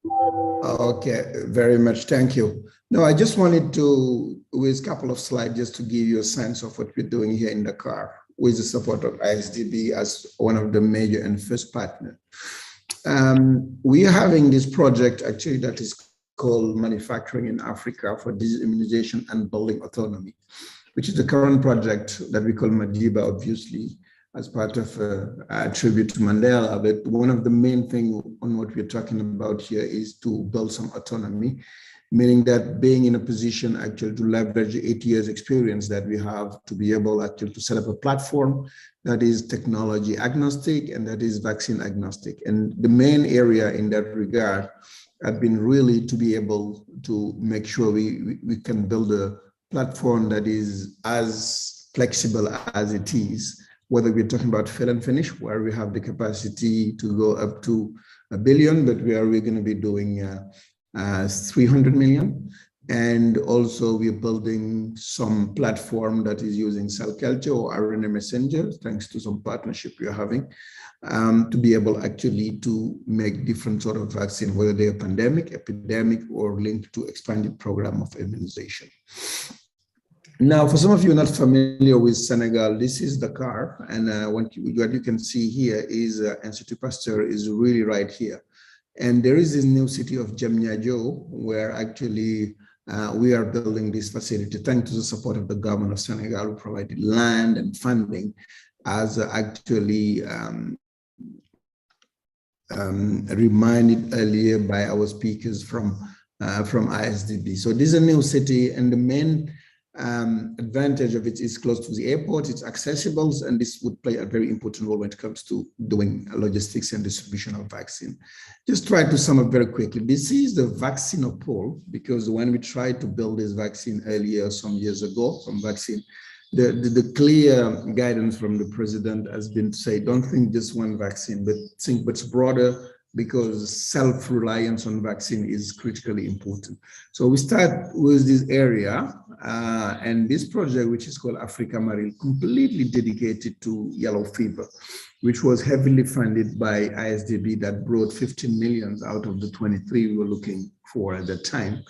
Okay, very much. Thank you. No, I just wanted to, with a couple of slides, just to give you a sense of what we're doing here in Dakar with the support of IsDB as one of the major and first partners. We are having this project actually that is called Manufacturing in Africa for Disease Immunization and Building Autonomy, which is the current project that we call Madiba, obviously, as part of a tribute to Mandela. But one of the main things on what we're talking about here is to build some autonomy, meaning that being in a position actually to leverage 8 years experience that we have to be able actually to set up a platform that is technology agnostic and that is vaccine agnostic. And the main area in that regard had been really to be able to make sure we can build a platform that is as flexible as it is, whether we're talking about fill and finish, where we have the capacity to go up to 1 billion, but where we're going to be doing 300 million. And also we're building some platform that is using cell culture or RNA messenger, thanks to some partnership we are having, to be able actually to make different sort of vaccine, whether they are pandemic, epidemic, or linked to expanded program of immunization. Now, for some of you not familiar with Senegal, this is Dakar, and what you can see here is Institut Pasteur is really right here. And there is this new city of Diamniadio where actually we are building this facility thanks to the support of the government of Senegal, who provided land and funding, as actually reminded earlier by our speakers from IsDB. So this is a new city, and the main advantage of it is close to the airport, it's accessible, and this would play a very important role when it comes to doing logistics and distribution of vaccine. Just try to sum up very quickly. This is the vaccinopole, because when we tried to build this vaccine earlier, some years ago, the clear guidance from the president has been to say, don't think just one vaccine, but think what's broader, because self-reliance on vaccine is critically important. So we start with this area and this project, which is called Africa Maril, completely dedicated to yellow fever, which was heavily funded by IsDB, that brought 15 million out of the 23 we were looking for at that time.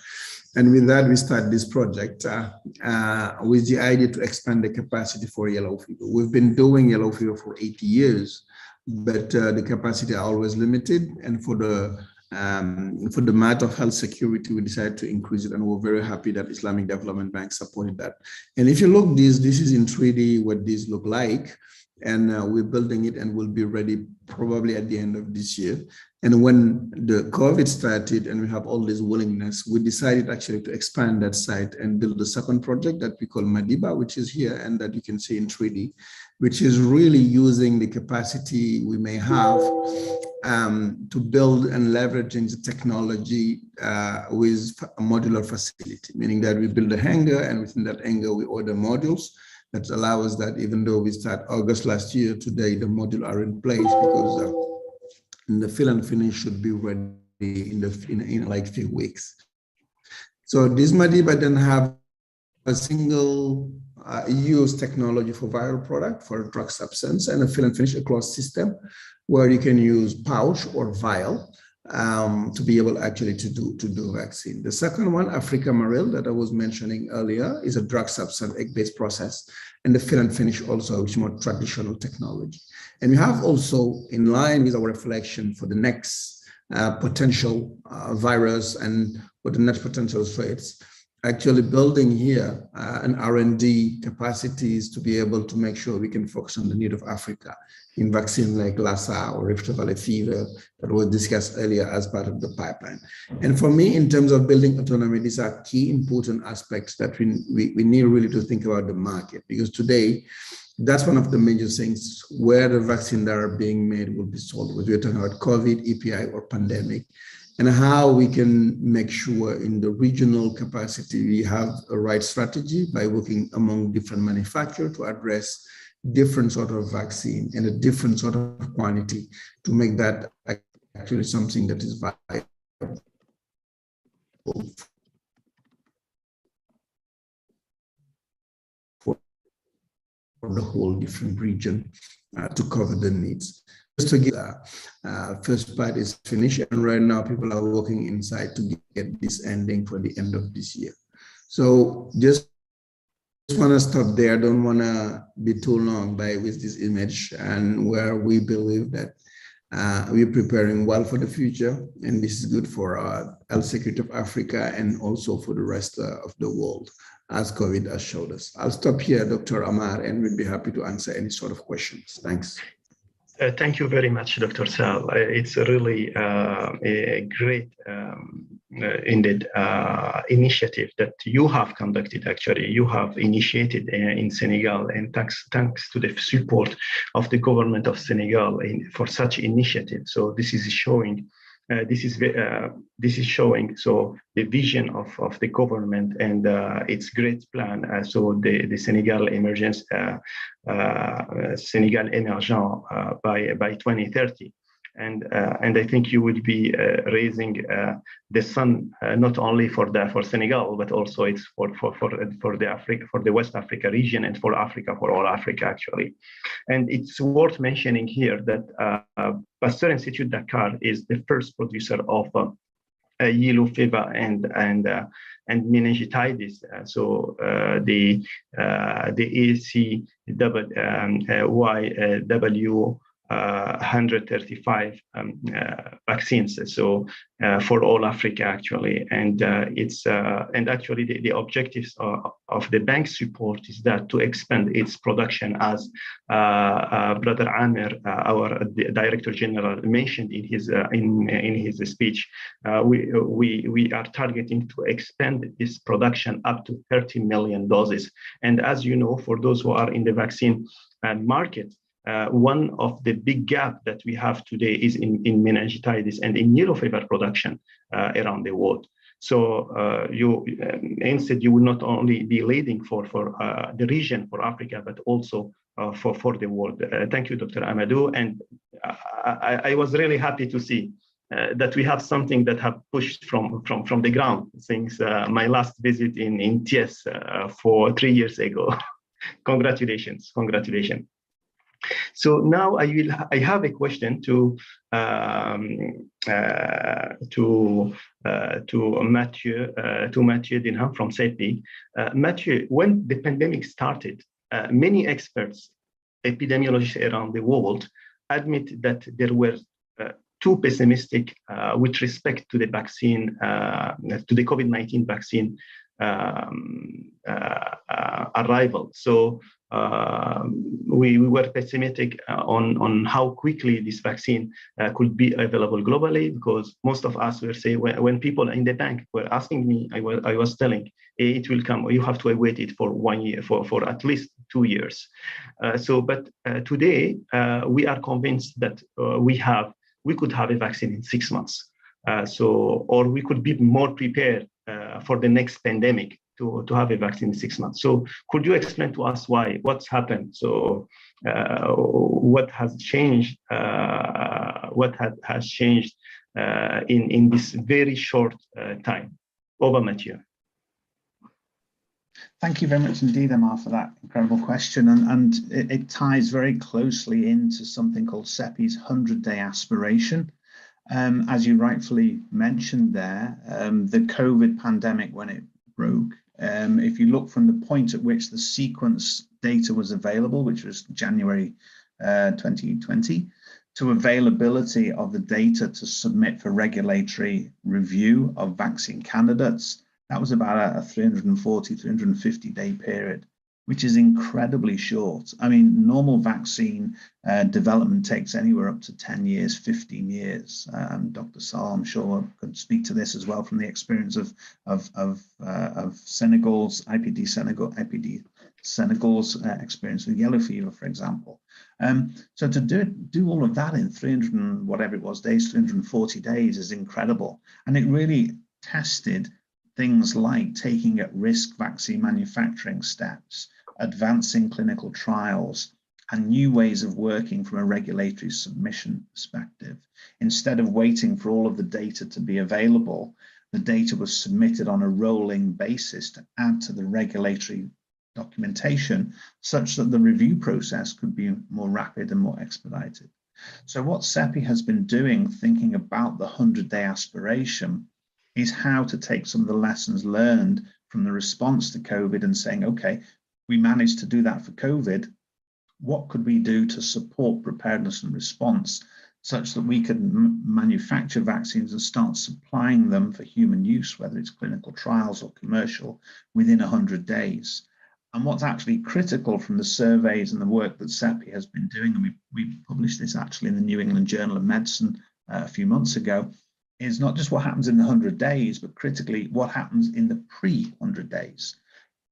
And with that, we start this project with the idea to expand the capacity for yellow fever. We've been doing yellow fever for 80 years, but the capacity are always limited. And for the matter of health security, we decided to increase it, and we're very happy that Islamic Development Bank supported that. And if you look, this is in 3D what this look like, and we're building it, and we'll be ready probably at the end of this year. And when the COVID started and we have all this willingness, we decided actually to expand that site and build the second project that we call Madiba, which is here and that you can see in 3D, which is really using the capacity we may have to build and leveraging the technology with a modular facility, meaning that we build a hangar, and within that hangar we order modules that allow us that even though we start August last year, today the modules are in place, because the fill and finish should be ready in like a few weeks. So this Madiba then have a single use technology for viral product, for a drug substance, and a fill and finish across system where you can use pouch or vial to be able actually to do vaccine. The second one, Africa Maril, that I was mentioning earlier, is a drug substance egg-based process, and the fill and finish also, which is more traditional technology. And we have also, in line with our reflection for the next potential virus and what the next potential threats, actually building here an R&D capacities to be able to make sure we can focus on the need of Africa in vaccine like Lassa or Rift Valley fever that was discussed earlier as part of the pipeline. And for me, in terms of building autonomy, these are key important aspects that we need really to think about the market, because today, that's one of the major things where the vaccine that are being made will be sold, whether we're talking about COVID, EPI, or pandemic, and how we can make sure in the regional capacity we have a right strategy by working among different manufacturers to address different sort of vaccine and a different sort of quantity to make that actually something that is viable for the whole different region to cover the needs. Just to get first part is finished, and right now people are working inside to get this ending for the end of this year. So just want to stop there. Don't want to be too long with this image, and where we believe that we're preparing well for the future, and this is good for health security of Africa and also for the rest of the world, as COVID has showed us. I'll stop here, Dr. Amar, and we'd be happy to answer any sort of questions. Thanks. Thank you very much, Dr. Sal. It's a really a great indeed initiative that you have conducted. Actually, you have initiated in Senegal, and thanks to the support of the government of Senegal for such initiative. So this is showing. This is showing so the vision of the government and its great plan. So the Senegal emergence, Senegal emergent by 2030, and I think you would be raising the sun not only for Senegal, but also it's for the West Africa region and for Africa, for all Africa actually. And it's worth mentioning here that Pasteur Institute Dakar is the first producer of yellow fever and meningitis. So the ACYW 135 vaccines, so for all Africa actually, and it's and actually the objectives of the bank support is that to expand its production, as Brother Amir, our Director General, mentioned in his speech. We are targeting to expand this production up to 30 million doses, and as you know, for those who are in the vaccine market, one of the big gap that we have today is in meningitis and in yellow fever production around the world. So instead, you will not only be leading for the region, for Africa, but also for the world. Thank you, Dr. Amadou. And I was really happy to see that we have something that have pushed from the ground since my last visit in Thiès for 3 years ago. Congratulations, congratulations. So now I have a question to Mathieu Downham from CEPI. Mathieu, when the pandemic started, many experts, epidemiologists around the world, admit that there were too pessimistic with respect to the vaccine, to the COVID-19 vaccine arrival. So we were pessimistic on how quickly this vaccine could be available globally, because most of us were saying, when people in the bank were asking me, I was telling, it will come, you have to wait it for 1 year, for at least 2 years. But today we are convinced that we could have a vaccine in 6 months. Or we could be more prepared for the next pandemic to have a vaccine in 6 months. So could you explain to us what's happened? So what has changed? What has changed in this very short time? Over, Mathieu. Thank you very much indeed, Amar, for that incredible question. And it ties very closely into something called CEPI's 100-day aspiration. As you rightfully mentioned there, the COVID pandemic, when it broke, if you look from the point at which the sequence data was available, which was January 2020, to availability of the data to submit for regulatory review of vaccine candidates, That was about a 340, 350 day period, which is incredibly short. I mean, normal vaccine development takes anywhere up to 10 years, 15 years. Dr. Sal, I'm sure, could speak to this as well from the experience of Senegal's Senegal's experience with yellow fever, for example. So to do all of that in 300 and whatever it was days, 340 days is incredible. And it really tested things like taking at risk vaccine manufacturing steps, advancing clinical trials, and new ways of working from a regulatory submission perspective. Instead of waiting for all of the data to be available, the data was submitted on a rolling basis to add to the regulatory documentation such that the review process could be more rapid and more expedited. So what CEPI has been doing, thinking about the 100-day aspiration, is how to take some of the lessons learned from the response to COVID and saying, okay, we managed to do that for COVID. What could we do to support preparedness and response such that we could manufacture vaccines and start supplying them for human use, whether it's clinical trials or commercial, within 100 days? And what's actually critical from the surveys and the work that CEPI has been doing, and we published this actually in the New England Journal of Medicine a few months ago, is not just what happens in the 100 days, but critically what happens in the pre-100 days.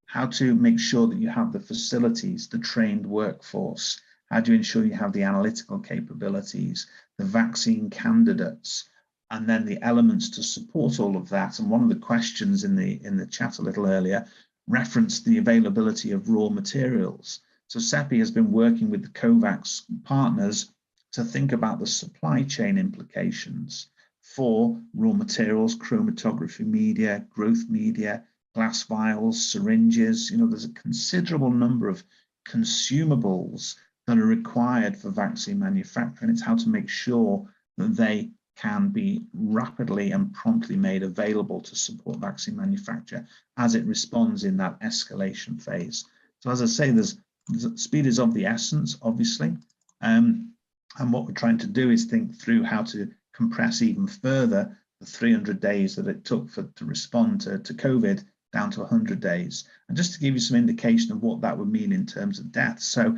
How to make sure that you have the facilities, the trained workforce, how do you ensure you have the analytical capabilities, the vaccine candidates, and then the elements to support all of that. And one of the questions in the chat a little earlier referenced the availability of raw materials. So CEPI has been working with the COVAX partners to think about the supply chain implications for raw materials, chromatography media, growth media, glass vials, syringes. You know, there's a considerable number of consumables that are required for vaccine manufacturing. It's how to make sure that they can be rapidly and promptly made available to support vaccine manufacture as it responds in that escalation phase. So as I say, speed is of the essence, obviously. And what we're trying to do is think through how to compress even further the 300 days that it took to respond to COVID down to 100 days. And just to give you some indication of what that would mean in terms of deaths. So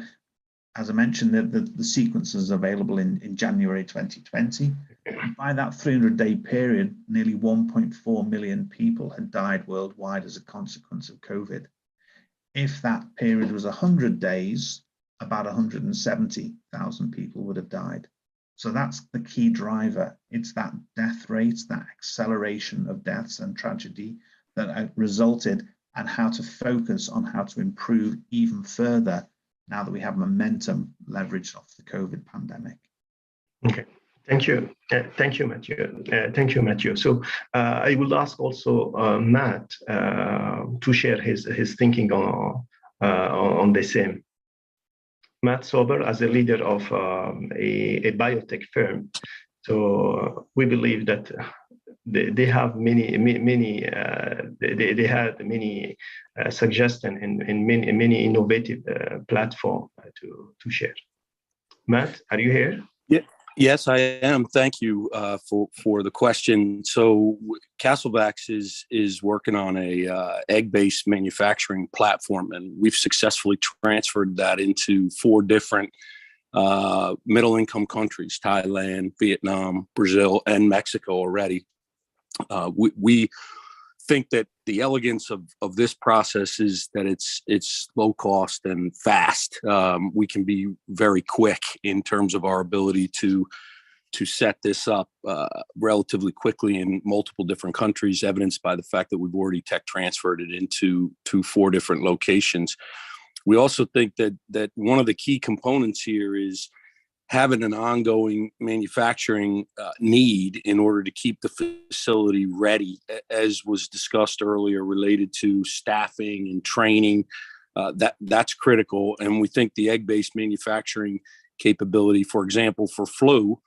as I mentioned, the sequence is available in January 2020. And by that 300-day period, nearly 1.4 million people had died worldwide as a consequence of COVID. If that period was 100 days, about 170,000 people would have died. So that's the key driver. It's that death rate, that acceleration of deaths and tragedy that resulted, and how to focus on how to improve even further now that we have momentum leveraged off the COVID pandemic. Okay, thank you. Thank you, Matthew. Thank you, Matthew. So I will ask also Matt to share his thinking on the same. Matt Sober, as a leader of a biotech firm, so we believe that they have they had many suggestions and many innovative platform to share. Matt, are you here? Yeah. Yes, I am. Thank you for the question. So Castlevac's is working on a egg-based manufacturing platform, and we've successfully transferred that into 4 different middle-income countries: Thailand, Vietnam, Brazil, and Mexico already. We think that the elegance of this process is that it's low cost and fast. We can be very quick in terms of our ability to set this up relatively quickly in multiple different countries, evidenced by the fact that we've already tech transferred it into 4 different locations. We also think that one of the key components here is having an ongoing manufacturing need in order to keep the facility ready, as was discussed earlier, related to staffing and training. That's critical. And we think the egg-based manufacturing capability, for example, for flu,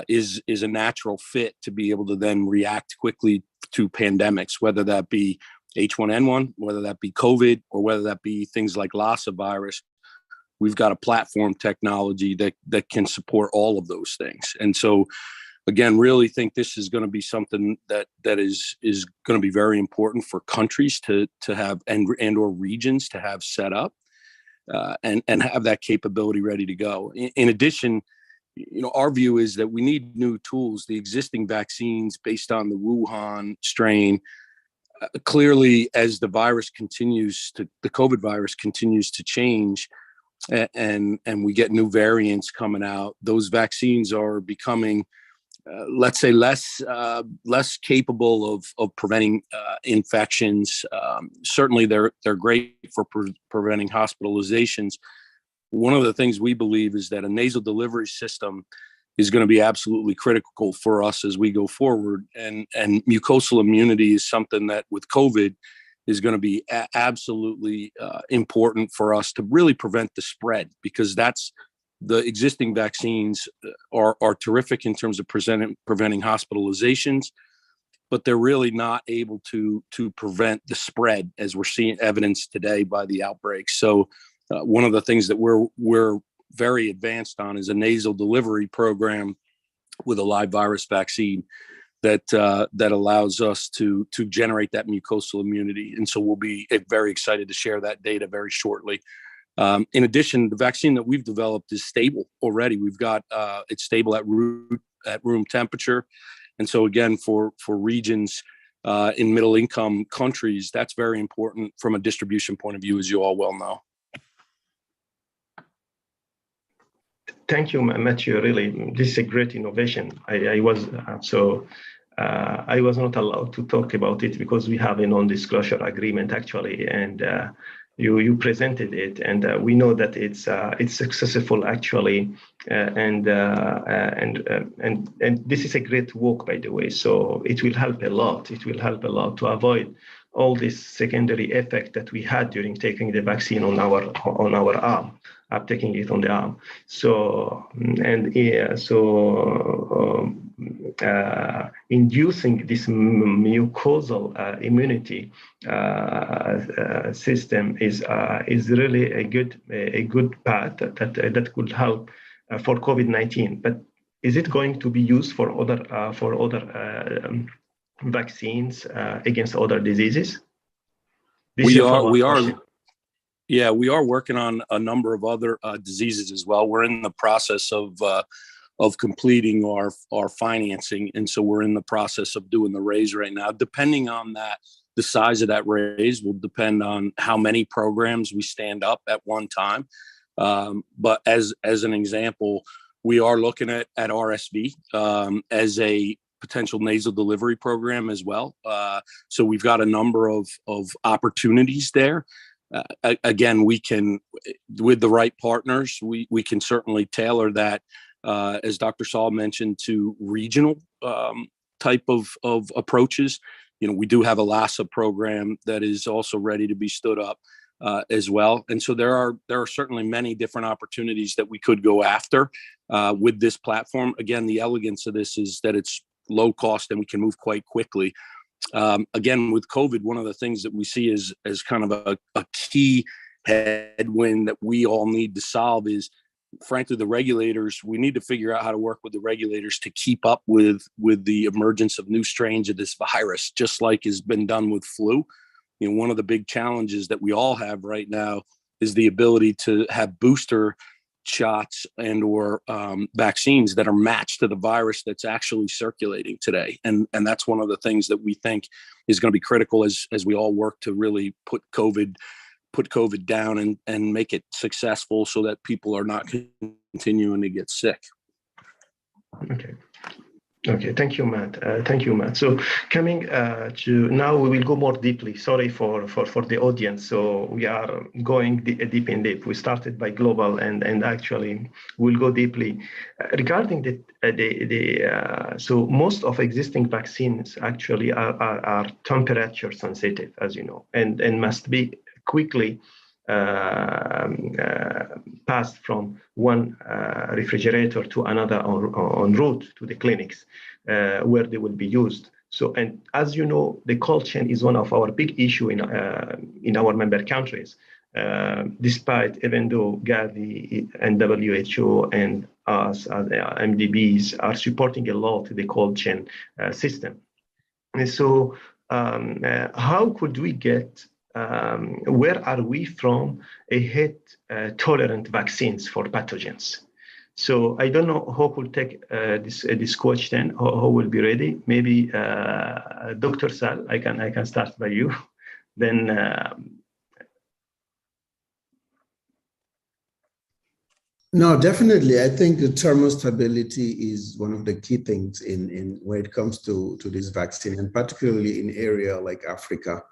is a natural fit to be able to then react quickly to pandemics, whether that be H1N1, whether that be COVID, or whether that be things like Lassa virus. We've got a platform technology that can support all of those things. And so again, really think this is going to be something that is going to be very important for countries to have and or regions to have set up and have that capability ready to go. In addition, our view is that we need new tools. The existing vaccines based on the Wuhan strain, clearly, as the COVID virus continues to change, and we get new variants coming out, those vaccines are becoming, let's say, less capable of preventing infections. Certainly, they're great for preventing hospitalizations. One of the things we believe is that a nasal delivery system is going to be absolutely critical for us as we go forward. And mucosal immunity is something that with COVID is going to be absolutely important for us to really prevent the spread, because that's the existing vaccines are terrific in terms of preventing hospitalizations, but they're really not able to prevent the spread as we're seeing evidence today by the outbreak. So one of the things that we're very advanced on is a nasal delivery program with a live virus vaccine that allows us to generate that mucosal immunity. And so we'll be very excited to share that data very shortly. In addition, the vaccine that we've developed is stable already. We've got it's stable at room temperature. And so again, for regions in middle income countries, that's very important from a distribution point of view, as you all well know. Thank you, Matthew. Really, this is a great innovation. I was not allowed to talk about it because we have a non-disclosure agreement actually, and you presented it, and we know that it's successful actually, and this is a great work, by the way. So it will help a lot. It will help a lot to avoid all this secondary effect that we had during taking the vaccine on our arm. Taking it on the arm. So inducing this mucosal immunity system is really a good path that could help for COVID-19. But is it going to be used for other vaccines against other diseases? We are. Yeah, we are working on a number of other diseases as well. We're in the process of completing our financing, and so we're in the process of doing the raise right now. Depending on that, the size of that raise will depend on how many programs we stand up at one time. But as an example, we are looking at RSV as a potential nasal delivery program as well. So we've got a number of opportunities there. Again, we can, with the right partners, we can certainly tailor that, as Dr. Saul mentioned, to regional type of approaches. We do have a Lassa program that is also ready to be stood up as well. And so there are certainly many different opportunities that we could go after with this platform. Again, the elegance of this is that it's low cost and we can move quite quickly. Again, with COVID, one of the things that we see as kind of a key headwind that we all need to solve is, frankly, the regulators. We need to figure out how to work with the regulators to keep up with the emergence of new strains of this virus, just like has been done with flu. One of the big challenges that we all have right now is the ability to have booster shots and or vaccines that are matched to the virus that's actually circulating today. And that's one of the things that we think is going to be critical as we all work to really put COVID down and make it successful so that people are not continuing to get sick. Okay, thank you, Matt. So coming to now, we will go more deeply. Sorry for the audience. So we are going deep in deep. We started by global, and actually we'll go deeply regarding so most of existing vaccines actually are temperature sensitive, as you know, and must be quickly passed from one refrigerator to another en route to the clinics where they will be used. So, and as you know, the cold chain is one of our big issue in our member countries. despite, even though Gavi and WHO and us as MDBs are supporting a lot the cold chain system. And so how could we get, where are we from a heat-tolerant vaccines for pathogens? So I don't know who could take this question, who will be ready. Maybe Dr. Sal, I can start by you. Then No, definitely. I think the thermostability is one of the key things in when it comes to this vaccine, and particularly in area like Africa.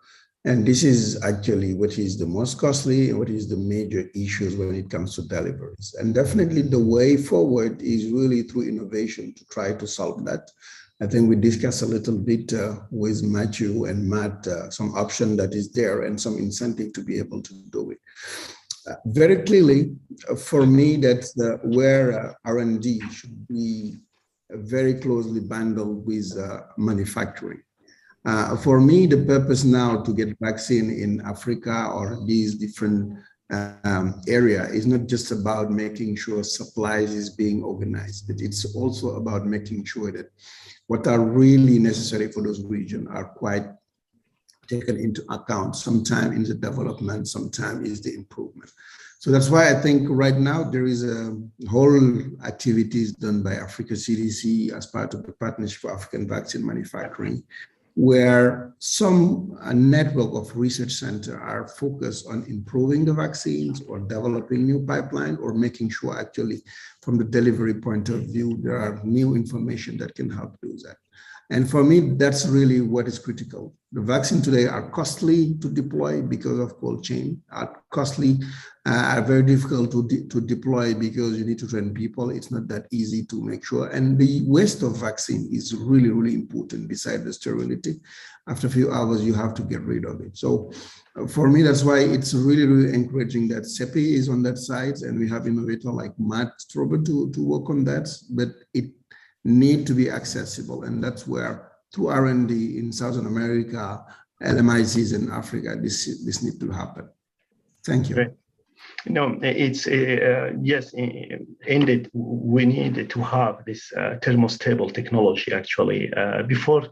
And this is actually what is the most costly and what is the major issues when it comes to deliveries. And definitely the way forward is really through innovation to try to solve that. I think we discussed a little bit with Matthew and Matt, some option that is there and some incentive to be able to do it. Very clearly, for me, that's where R&D should be very closely bundled with manufacturing. For me, the purpose now to get vaccine in Africa or these different area is not just about making sure supplies is being organized, but it's also about making sure that what are really necessary for those regions are quite taken into account. Sometime in the development, sometime is the improvement. So that's why I think right now there is a whole activities done by Africa CDC as part of the Partnership for African Vaccine Manufacturing, where some network of research centers are focused on improving the vaccines or developing new pipeline or making sure actually from the delivery point of view, there are new information that can help do that. And for me, that's really what is critical. The vaccine today are costly to deploy because of cold chain, are costly, are very difficult to deploy because you need to train people. It's not that easy to make sure. And the waste of vaccine is really, really important beside the sterility. After a few hours, you have to get rid of it. So for me, that's why it's really, really encouraging that CEPI is on that side and we have innovator like Matt Strober to work on that, but it need to be accessible, and that's where through R&D in Southern America, LMICs in Africa, this need to happen. Thank you. Great. No, it's yes, indeed, we need to have this thermostable technology actually before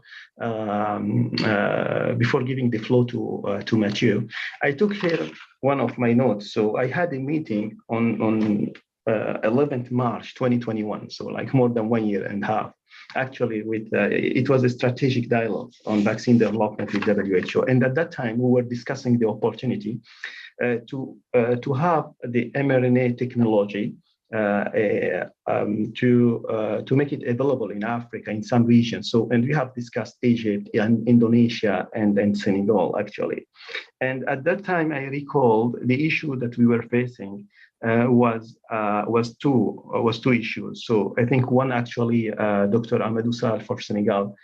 giving the floor to Mathieu. I took here one of my notes. So I had a meeting on 11th March 2021, so like more than 1 year and a half, actually with, it was a strategic dialogue on vaccine development with WHO. And at that time, we were discussing the opportunity to have the mRNA technology to make it available in Africa in some regions. So, and we have discussed Egypt and Indonesia and Senegal actually. And at that time, I recalled the issue that we were facing was two issues. So I think one actually, Dr. Amadou Sall for Senegal,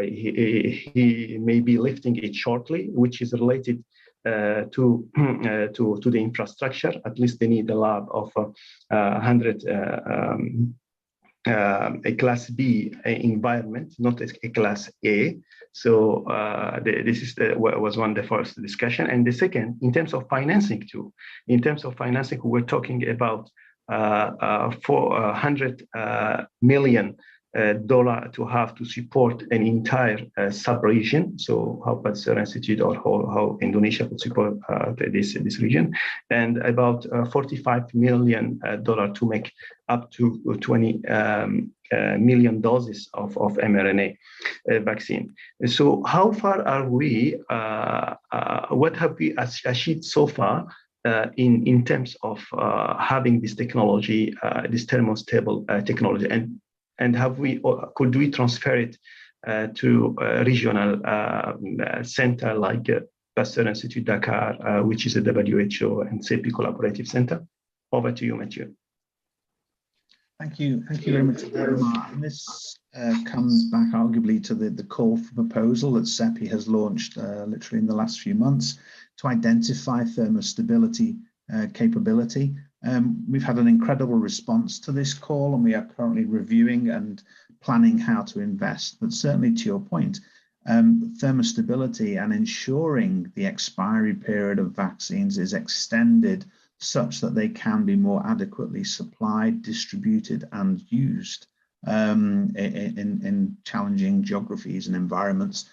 he may be lifting it shortly, which is related to the infrastructure. At least they need a lab of 100 a class B environment, not a class A. So this is was one the first discussion. And the second, in terms of financing too, in terms of financing, we're talking about $400 million to have to support an entire sub-region. So how Pasteur Institute or how Indonesia could support this region, and about $45 million to make up to 20 million doses of mRNA vaccine. So how far are we? What have we achieved so far in terms of having this technology, this thermostable technology, and have we, or could we transfer it to a regional center like Pasteur Institute Dakar, which is a WHO and CEPI collaborative center? Over to you, Mathieu. Thank you very much, Omar. And this comes back arguably to the call for proposal that CEPI has launched literally in the last few months to identify thermostability capability. We've had an incredible response to this call, and we are currently reviewing and planning how to invest. But certainly to your point, thermostability and ensuring the expiry period of vaccines is extended such that they can be more adequately supplied, distributed, and used in challenging geographies and environments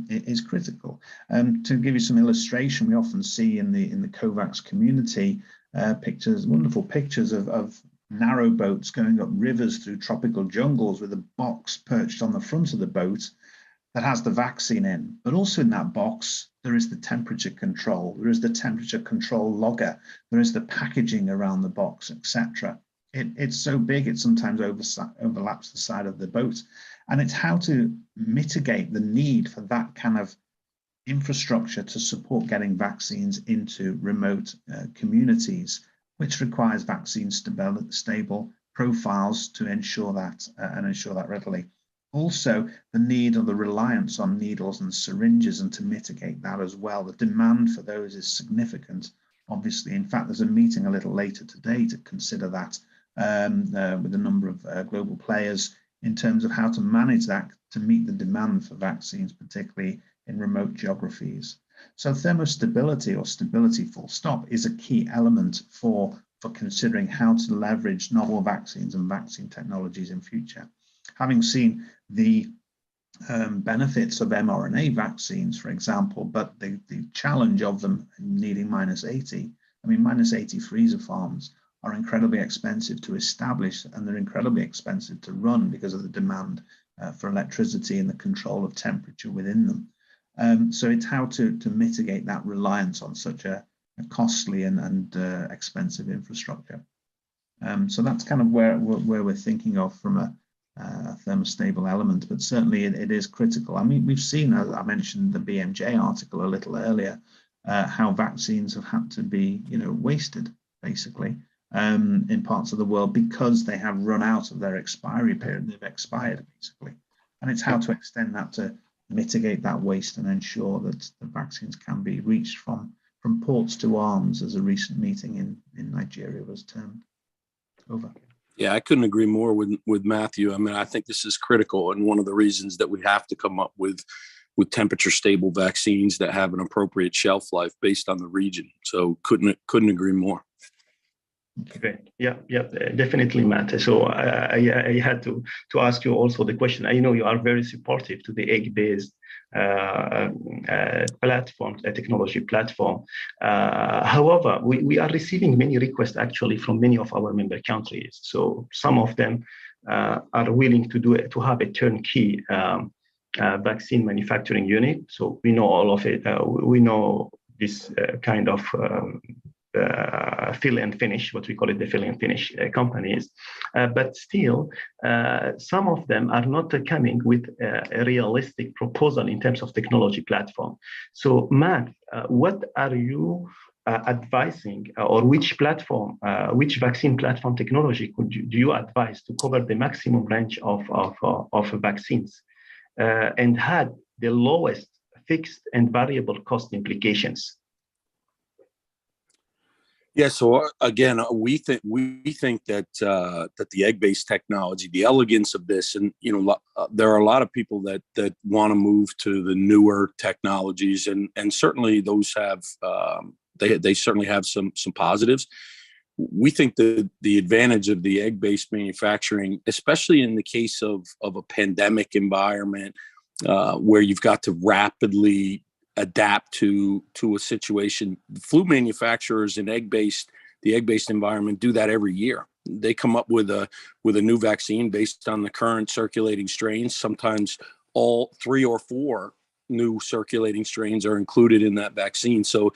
is critical. To give you some illustration, we often see in the COVAX community wonderful pictures of narrow boats going up rivers through tropical jungles with a box perched on the front of the boat that has the vaccine in. But also in that box, there is the temperature control, there is the temperature control logger, there is the packaging around the box, etc. It's so big, it sometimes overlaps the side of the boat. And it's how to mitigate the need for that kind of infrastructure to support getting vaccines into remote communities, which requires vaccine stable profiles to ensure that and ensure that readily. Also, the need or the reliance on needles and syringes, and to mitigate that as well. The demand for those is significant, obviously. In fact, there's a meeting a little later today to consider that with a number of global players in terms of how to manage that to meet the demand for vaccines, particularly in remote geographies. So thermostability, or stability full stop, is a key element for considering how to leverage novel vaccines and vaccine technologies in future. Having seen the benefits of mRNA vaccines, for example, but the challenge of them needing -80, I mean, -80 freezer farms are incredibly expensive to establish, and they're incredibly expensive to run because of the demand for electricity and the control of temperature within them. So it's how to mitigate that reliance on such a costly and expensive infrastructure. So that's kind of where we're thinking of from a thermostable element, but certainly it is critical. I mean, we've seen, as I mentioned the BMJ article a little earlier, how vaccines have had to be, wasted basically in parts of the world because they have run out of their expiry period. They've expired basically, and it's how to extend that to mitigate that waste and ensure that the vaccines can be reached from ports to arms, as a recent meeting in Nigeria was termed. Over. Yeah, I couldn't agree more with Matthew. I mean, I think this is critical, and one of the reasons that we have to come up with temperature stable vaccines that have an appropriate shelf life based on the region. So couldn't agree more. Great. Yeah, definitely, Matt. So I had to ask you also the question. I know you are very supportive to the egg-based platform, technology platform. However, we are receiving many requests actually from many of our member countries. So some of them are willing to have a turnkey vaccine manufacturing unit. So we know all of it. We know this kind of fill and finish, what we call it, the fill and finish companies. But still, some of them are not coming with a realistic proposal in terms of technology platform. So Matt, what are you advising, or which platform, which vaccine platform technology do you advise to cover the maximum range of vaccines and had the lowest fixed and variable cost implications? Yeah. So again, we think that the egg-based technology, the elegance of this, and there are a lot of people that want to move to the newer technologies, and certainly those have they certainly have some positives. We think that the advantage of the egg-based manufacturing, especially in the case of a pandemic environment, where you've got to rapidly adapt to a situation. Flu manufacturers in the egg-based environment do that every year. They come up with a new vaccine based on the current circulating strains. Sometimes all 3 or 4 new circulating strains are included in that vaccine. So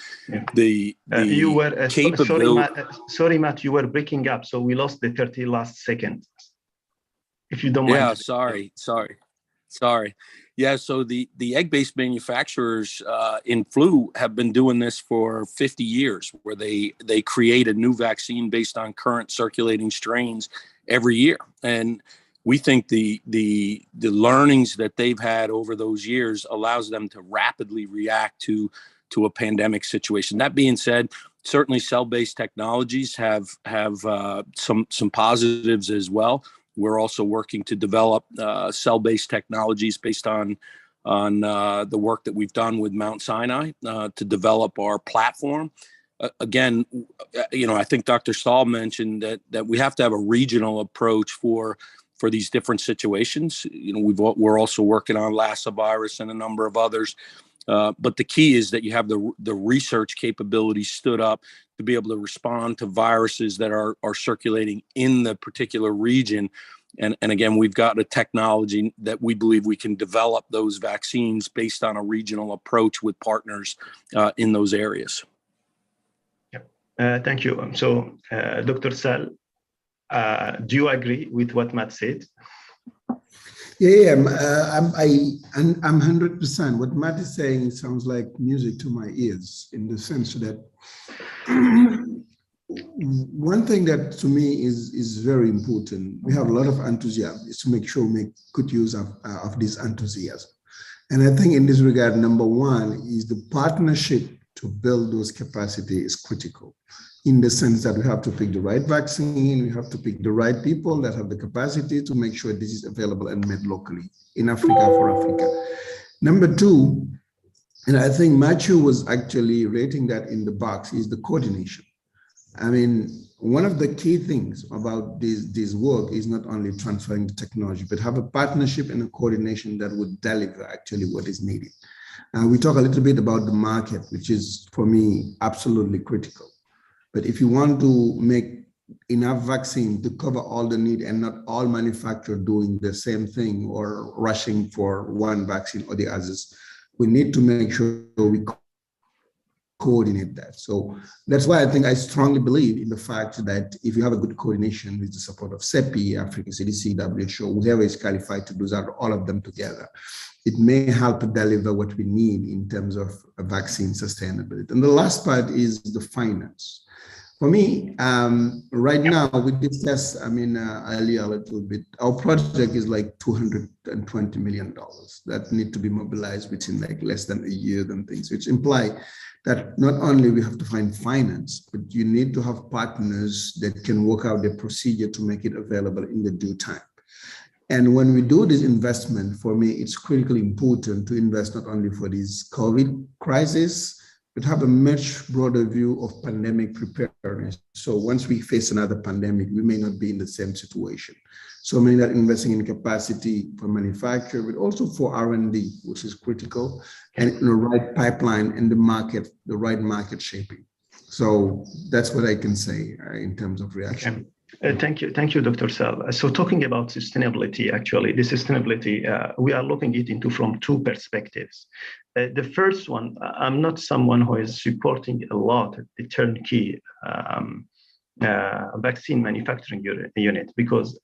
the you were capability. Sorry, Matt, you were breaking up, so we lost the 30 last seconds. If you don't mind. Yeah, sorry. Yeah, so the egg-based manufacturers in flu have been doing this for 50 years, where they create a new vaccine based on current circulating strains every year. And we think the learnings that they've had over those years allows them to rapidly react to a pandemic situation. That being said, certainly cell-based technologies have some positives as well. We're also working to develop cell-based technologies based on on the work that we've done with Mount Sinai to develop our platform. Again, I think Dr. Saul mentioned that we have to have a regional approach for these different situations. We're also working on Lassa virus and a number of others. But the key is that you have the research capabilities stood up to be able to respond to viruses that are circulating in the particular region. And again, we've got a technology that we believe we can develop those vaccines based on a regional approach with partners in those areas. Thank you. So, Dr. Sal, do you agree with what Matt said? Yeah, I'm 100%. What Matt is saying sounds like music to my ears, in the sense that one thing that to me is very important. We have a lot of enthusiasm, is to make sure we make good use of this enthusiasm. And I think in this regard, number one is the partnership to build those capacity is critical, in the sense that we have to pick the right vaccine, we have to pick the right people that have the capacity to make sure this is available and made locally in Africa for Africa. Number two, and I think Matthew was actually rating that in the box, is the coordination. I mean, one of the key things about this work is not only transferring the technology, but have a partnership and a coordination that would deliver actually what is needed. We talk a little bit about the market, which is, for me, absolutely critical. But if you want to make enough vaccine to cover all the need and not all manufacturers doing the same thing or rushing for one vaccine or the others, we need to make sure we coordinate that. So that's why I think I strongly believe in the fact that if you have a good coordination with the support of CEPI, African CDC, WHO, whoever is qualified to do that, all of them together, it may help to deliver what we need in terms of vaccine sustainability. And the last part is the finance. For me, right now, we discussed, earlier a little bit, our project is like $220 million that need to be mobilized within like less than a year and things, which imply that not only we have to find finance, but you need to have partners that can work out the procedure to make it available in the due time. And when we do this investment, for me, it's critically important to invest not only for this COVID crisis, but have a much broader view of pandemic preparedness. So once we face another pandemic, we may not be in the same situation. So many that investing in capacity for manufacture, but also for R&D, which is critical, and in the right pipeline and the market, the right market shaping. So that's what I can say in terms of reaction. Thank you, Dr. Sal. So talking about sustainability, actually, the sustainability, we are looking it into from two perspectives. The first one, I'm not someone who is supporting a lot the turnkey vaccine manufacturing unit, because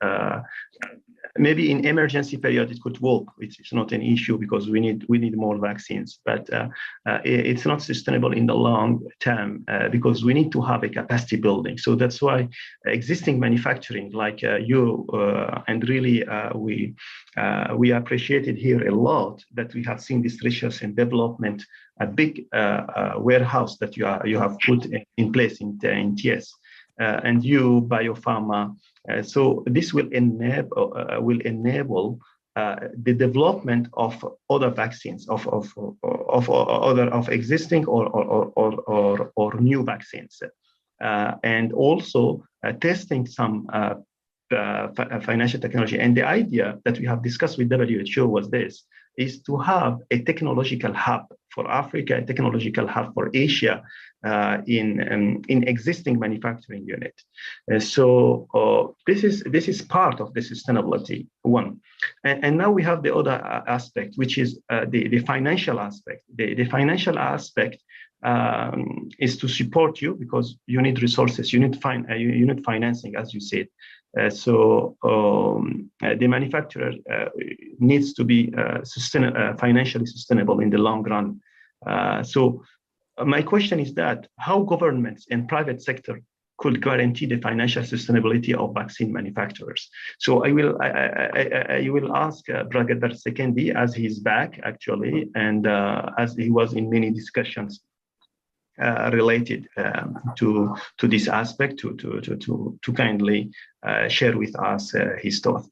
maybe in emergency period it could work. It's not an issue because we need more vaccines, but it's not sustainable in the long term because we need to have a capacity building. So that's why existing manufacturing like you and really we appreciate it here a lot that we have seen this research and development, a big warehouse that you have put in place in TS. And you, Biopharma, so this will enable the development of other vaccines, of existing or new vaccines, and also testing some financial technology. And the idea that we have discussed with WHO was this: is to have a technological hub for Africa, a technological hub for Asia in existing manufacturing unit. So this is part of the sustainability one. And now we have the other aspect, which is the financial aspect. The financial aspect is to support you because you need resources, you need financing, as you said. So the manufacturer needs to be financially sustainable in the long run. So my question is that how governments and private sector could guarantee the financial sustainability of vaccine manufacturers? So I will ask Brigadier Sekendi, as he's back actually, and as he was in many discussions related to this aspect, to kindly share with us his thoughts.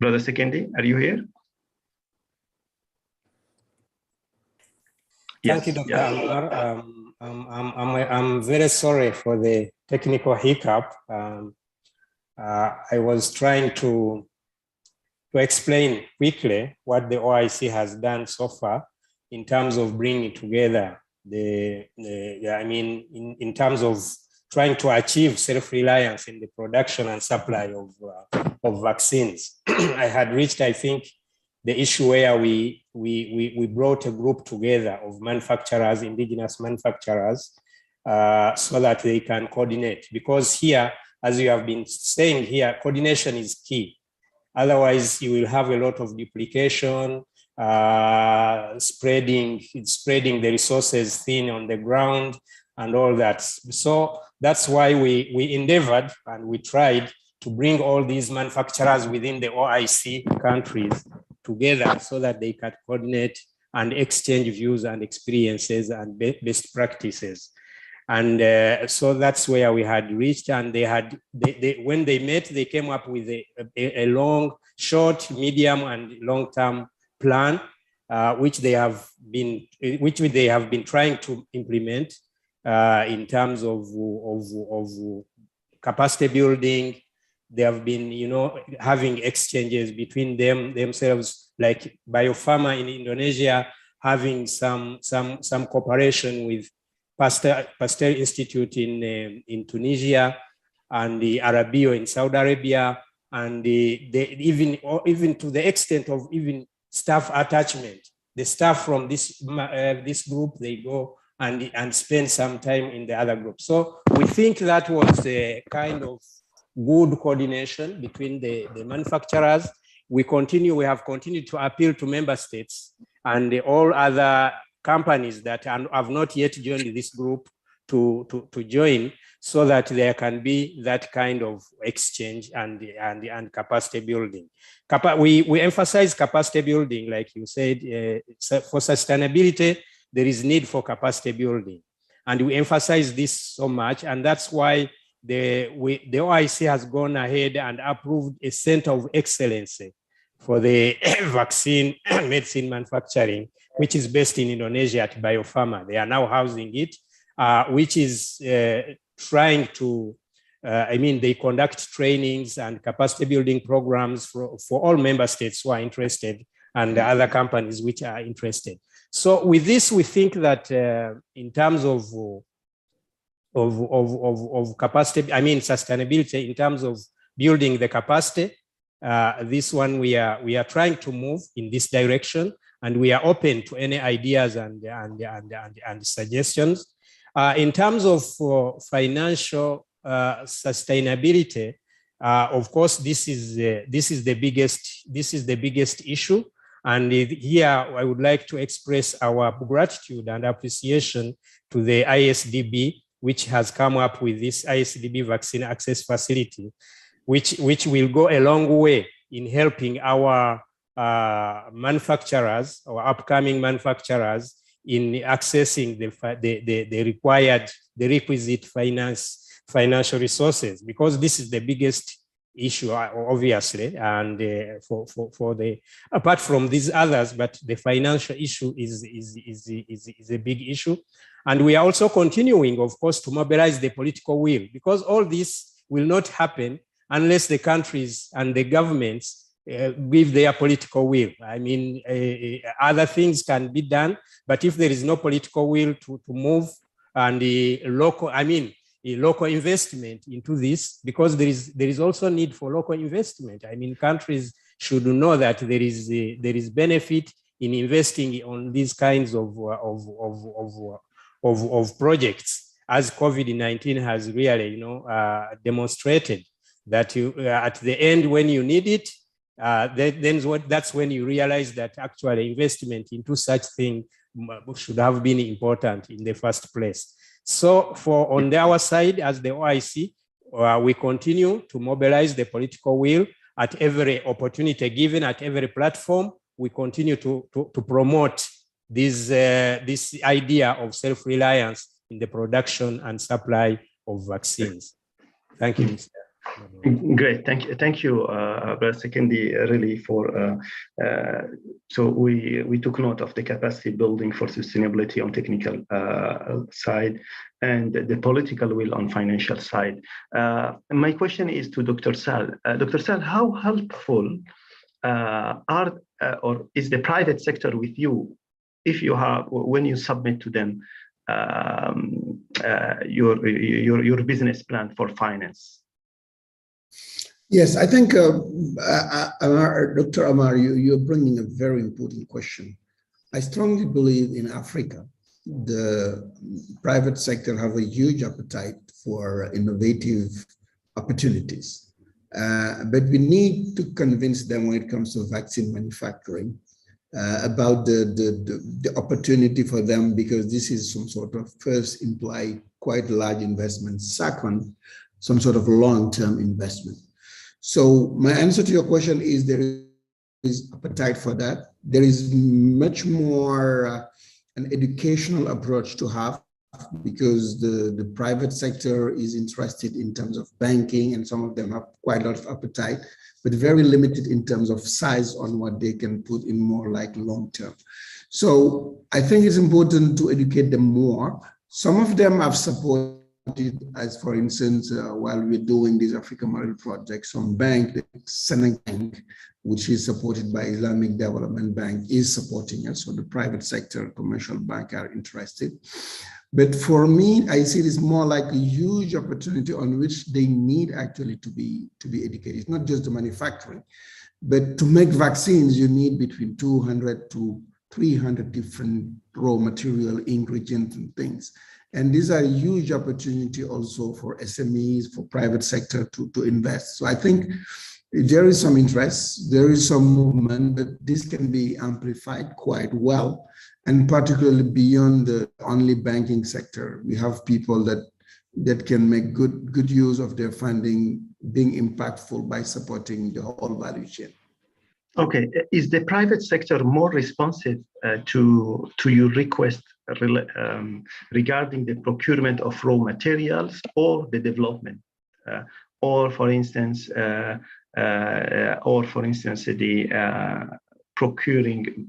Brother Sekendi, are you here? Thank you, Dr. Ammar. I'm very sorry for the technical hiccup. I was trying to explain quickly what the OIC has done so far in terms of bringing together in terms of trying to achieve self-reliance in the production and supply of vaccines. I had reached, I think, the issue where we brought a group together of manufacturers, indigenous manufacturers, so that they can coordinate. Because here, as you have been saying here, coordination is key. Otherwise, you will have a lot of duplication, spreading the resources thin on the ground and all that. So that's why we endeavored and we tried to bring all these manufacturers within the OIC countries together so that they can coordinate and exchange views and experiences and best practices. And so that's where we had reached, and when they met, they came up with a long, short, medium, and long-term plan, which they have been trying to implement in terms of capacity building. They have been, having exchanges between themselves, like Biopharma in Indonesia, having some cooperation with Pasteur Institute in Tunisia, and the Arabio in Saudi Arabia, and even to the extent of even staff attachment. The staff from this group, they go and spend some time in the other group. So we think that was a kind of good coordination between the manufacturers. We have continued to appeal to member states and all other companies that have not yet joined this group to join, so that there can be that kind of exchange and capacity building. We emphasize capacity building, like you said, for sustainability, there is need for capacity building. And we emphasize this so much, and that's why the OIC has gone ahead and approved a center of excellence for the vaccine medicine manufacturing, which is based in Indonesia at Biopharma. They are now housing it, which is trying to, they conduct trainings and capacity building programs for all member states who are interested and the other companies which are interested. So with this, we think that in terms of capacity, sustainability, in terms of building the capacity, this one we are trying to move in this direction, and we are open to any ideas and suggestions. In terms of financial sustainability, of course, this is the biggest issue. And here I would like to express our gratitude and appreciation to the IsDB, which has come up with this IsDB vaccine access facility, which will go a long way in helping our manufacturers or upcoming manufacturers in accessing the requisite financial resources, because this is the biggest issue, obviously, and for the, apart from these others, but the financial issue is a big issue. And we are also continuing, of course, to mobilize the political will, because all this will not happen unless the countries and the governments give their political will. Other things can be done, but if there is no political will to move, and the local investment into this, because there is also need for local investment. Countries should know that there is benefit in investing on these kinds of projects, as COVID-19 has really, demonstrated that at the end, when you need it, that's when you realize that actually investment into such thing should have been important in the first place. So on our side, as the OIC, we continue to mobilize the political will at every opportunity given, at every platform. We continue to promote this idea of self-reliance in the production and supply of vaccines. Thank you, Mr. Great, thank you, Brother Sekendi, really for. So we took note of the capacity building for sustainability on technical side, and the political will on financial side. My question is to Dr. Sal. Dr. Sal, how helpful or is the private sector with you if you have, when you submit to them your business plan for finance? Yes, I think, Dr. Amar, you're bringing a very important question. I strongly believe in Africa, the private sector have a huge appetite for innovative opportunities. But we need to convince them when it comes to vaccine manufacturing about the opportunity for them, because this is some sort of first implied quite large investment. Second, some sort of long-term investment. So my answer to your question is there is appetite for that. There is much more an educational approach to have, because the private sector is interested in terms of banking, and some of them have quite a lot of appetite, but very limited in terms of size on what they can put in more like long-term. So I think it's important to educate them more. Some of them have supported, as for instance, while we're doing this Africa Model project, some bank, the Senegal Bank, which is supported by Islamic Development Bank, is supporting us. So the private sector, commercial bank are interested. But for me, I see this more like a huge opportunity on which they need actually to be educated. It's not just the manufacturing, but to make vaccines, you need between 200 to 300 different raw material ingredients and things. And these are a huge opportunity also for SMEs, for private sector to invest. So I think there is some interest, there is some movement, but this can be amplified quite well. And particularly beyond the only banking sector, we have people that can make good use of their funding, being impactful by supporting the whole value chain. Okay, is the private sector more responsive to your request regarding the procurement of raw materials or the development, or for instance, the procuring,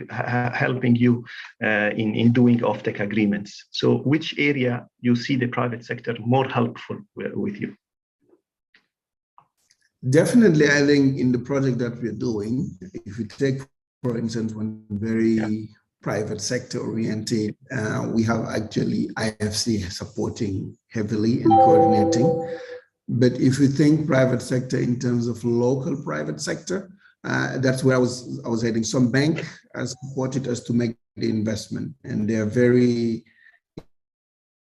helping you in doing offtake agreements? So, which area you see the private sector more helpful with you? Definitely, I think in the project that we're doing, if you take, for instance, one very private sector oriented, we have actually IFC supporting heavily and coordinating. But if you think private sector in terms of local private sector, that's where I was heading. Some bank has supported us to make the investment, and they're very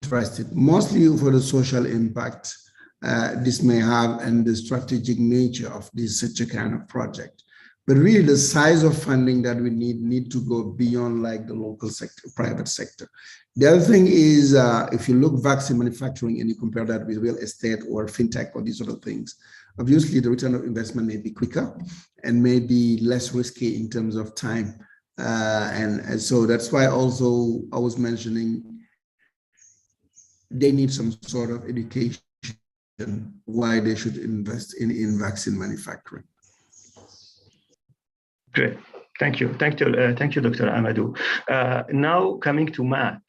interested, mostly for the social impact this may have and the strategic nature of this such a kind of project. But really the size of funding that we need to go beyond like the local sector, private sector. The other thing is if you look vaccine manufacturing and you compare that with real estate or fintech or these sort of things, obviously the return of investment may be quicker and may be less risky in terms of time. And so that's why also I was mentioning they need some sort of education why they should invest in vaccine manufacturing. Great, thank you, Dr. Amadou. Now coming to Matt,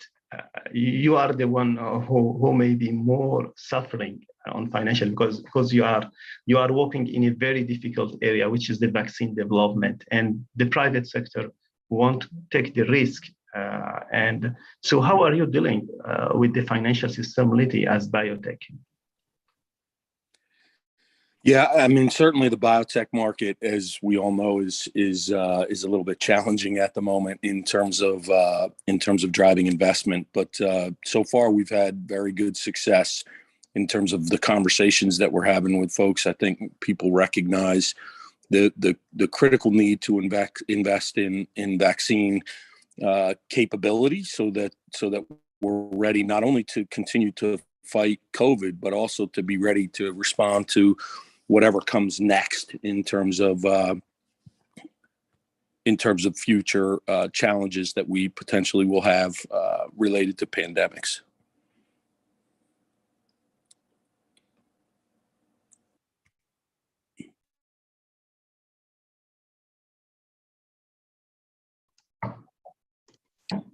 you are the one who may be more suffering on financial because you are working in a very difficult area, which is the vaccine development, and the private sector won't take the risk. And so, how are you dealing with the financial sustainability as biotech? Yeah, I mean, certainly the biotech market, as we all know, is a little bit challenging at the moment in terms of driving investment. But so far, we've had very good success in terms of the conversations that we're having with folks. I think people recognize the critical need to invest in vaccine capability, so that we're ready not only to continue to fight COVID, but also to be ready to respond to whatever comes next in terms of future challenges that we potentially will have related to pandemics.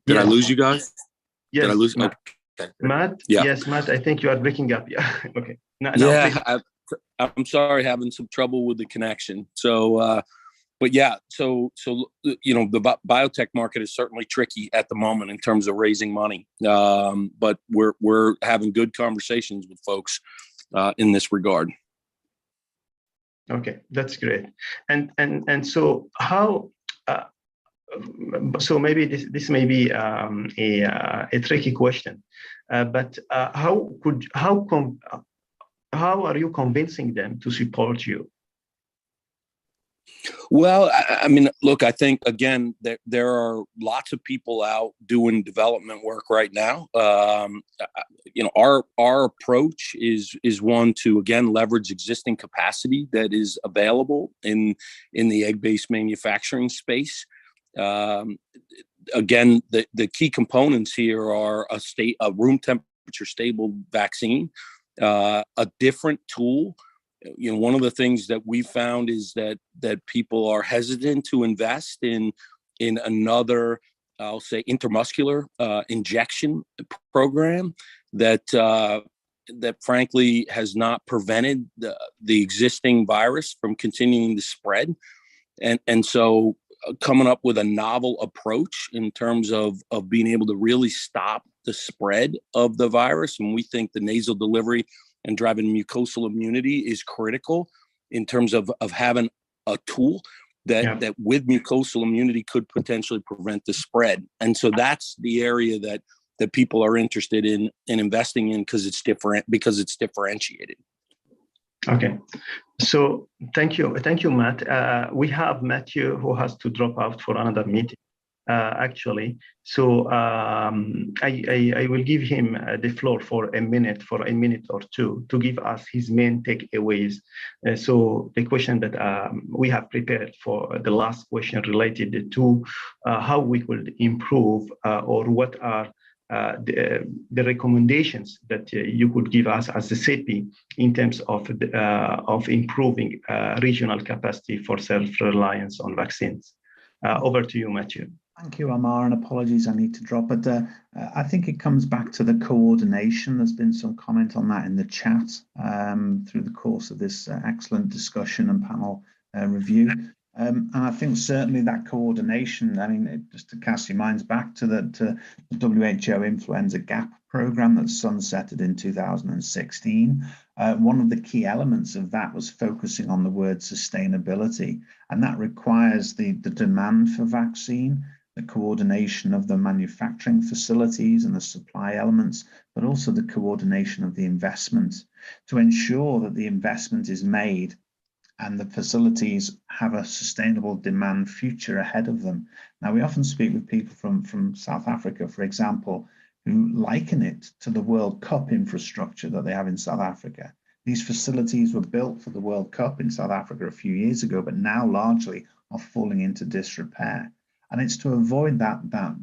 Did I lose you guys? Yes, Did I lose? Matt. Okay. Matt? Yeah. Yes, Matt, I think you are breaking up. Yeah, okay. Now, Yeah, I'm sorry, having some trouble with the connection. So, but yeah, so the biotech market is certainly tricky at the moment in terms of raising money. But we're having good conversations with folks in this regard. Okay, that's great. And so how? So maybe this may be a tricky question, but how are you convincing them to support you? Well, I mean, look, I think, again, there are lots of people out doing development work right now. Our approach is one to, again, leverage existing capacity that is available in the egg-based manufacturing space. Again, the key components here are a room temperature stable vaccine, a different tool. One of the things that we found is that people are hesitant to invest in another, I'll say, intramuscular injection program that frankly has not prevented the existing virus from continuing to spread, and so coming up with a novel approach in terms of being able to really stop the spread of the virus, and we think the nasal delivery and driving mucosal immunity is critical in terms of having a tool that with mucosal immunity could potentially prevent the spread. And so that's the area that people are interested in investing in because it's differentiated. Okay. So thank you, Matt. We have Matthew who has to drop out for another meeting. Actually, so I will give him the floor for a minute or two to give us his main takeaways. So the question that we have prepared for the last question related to how we could improve or what are the recommendations that you could give us as a CEPI in terms of improving regional capacity for self-reliance on vaccines. Over to you, Matthew. Thank you, Amar, and apologies, I need to drop it. I think it comes back to the coordination. There's been some comment on that in the chat through the course of this excellent discussion and panel review. And I think certainly that coordination, I mean, just to cast your minds back to the WHO Influenza Gap program that sunsetted in 2016. One of the key elements of that was focusing on the word sustainability, and that requires the demand for vaccine, the coordination of the manufacturing facilities and the supply elements, but also the coordination of the investment to ensure that the investment is made and the facilities have a sustainable demand future ahead of them. Now, we often speak with people from South Africa, for example, who liken it to the World Cup infrastructure that they have in South Africa. These facilities were built for the World Cup in South Africa a few years ago, but now largely are falling into disrepair. And it's to avoid that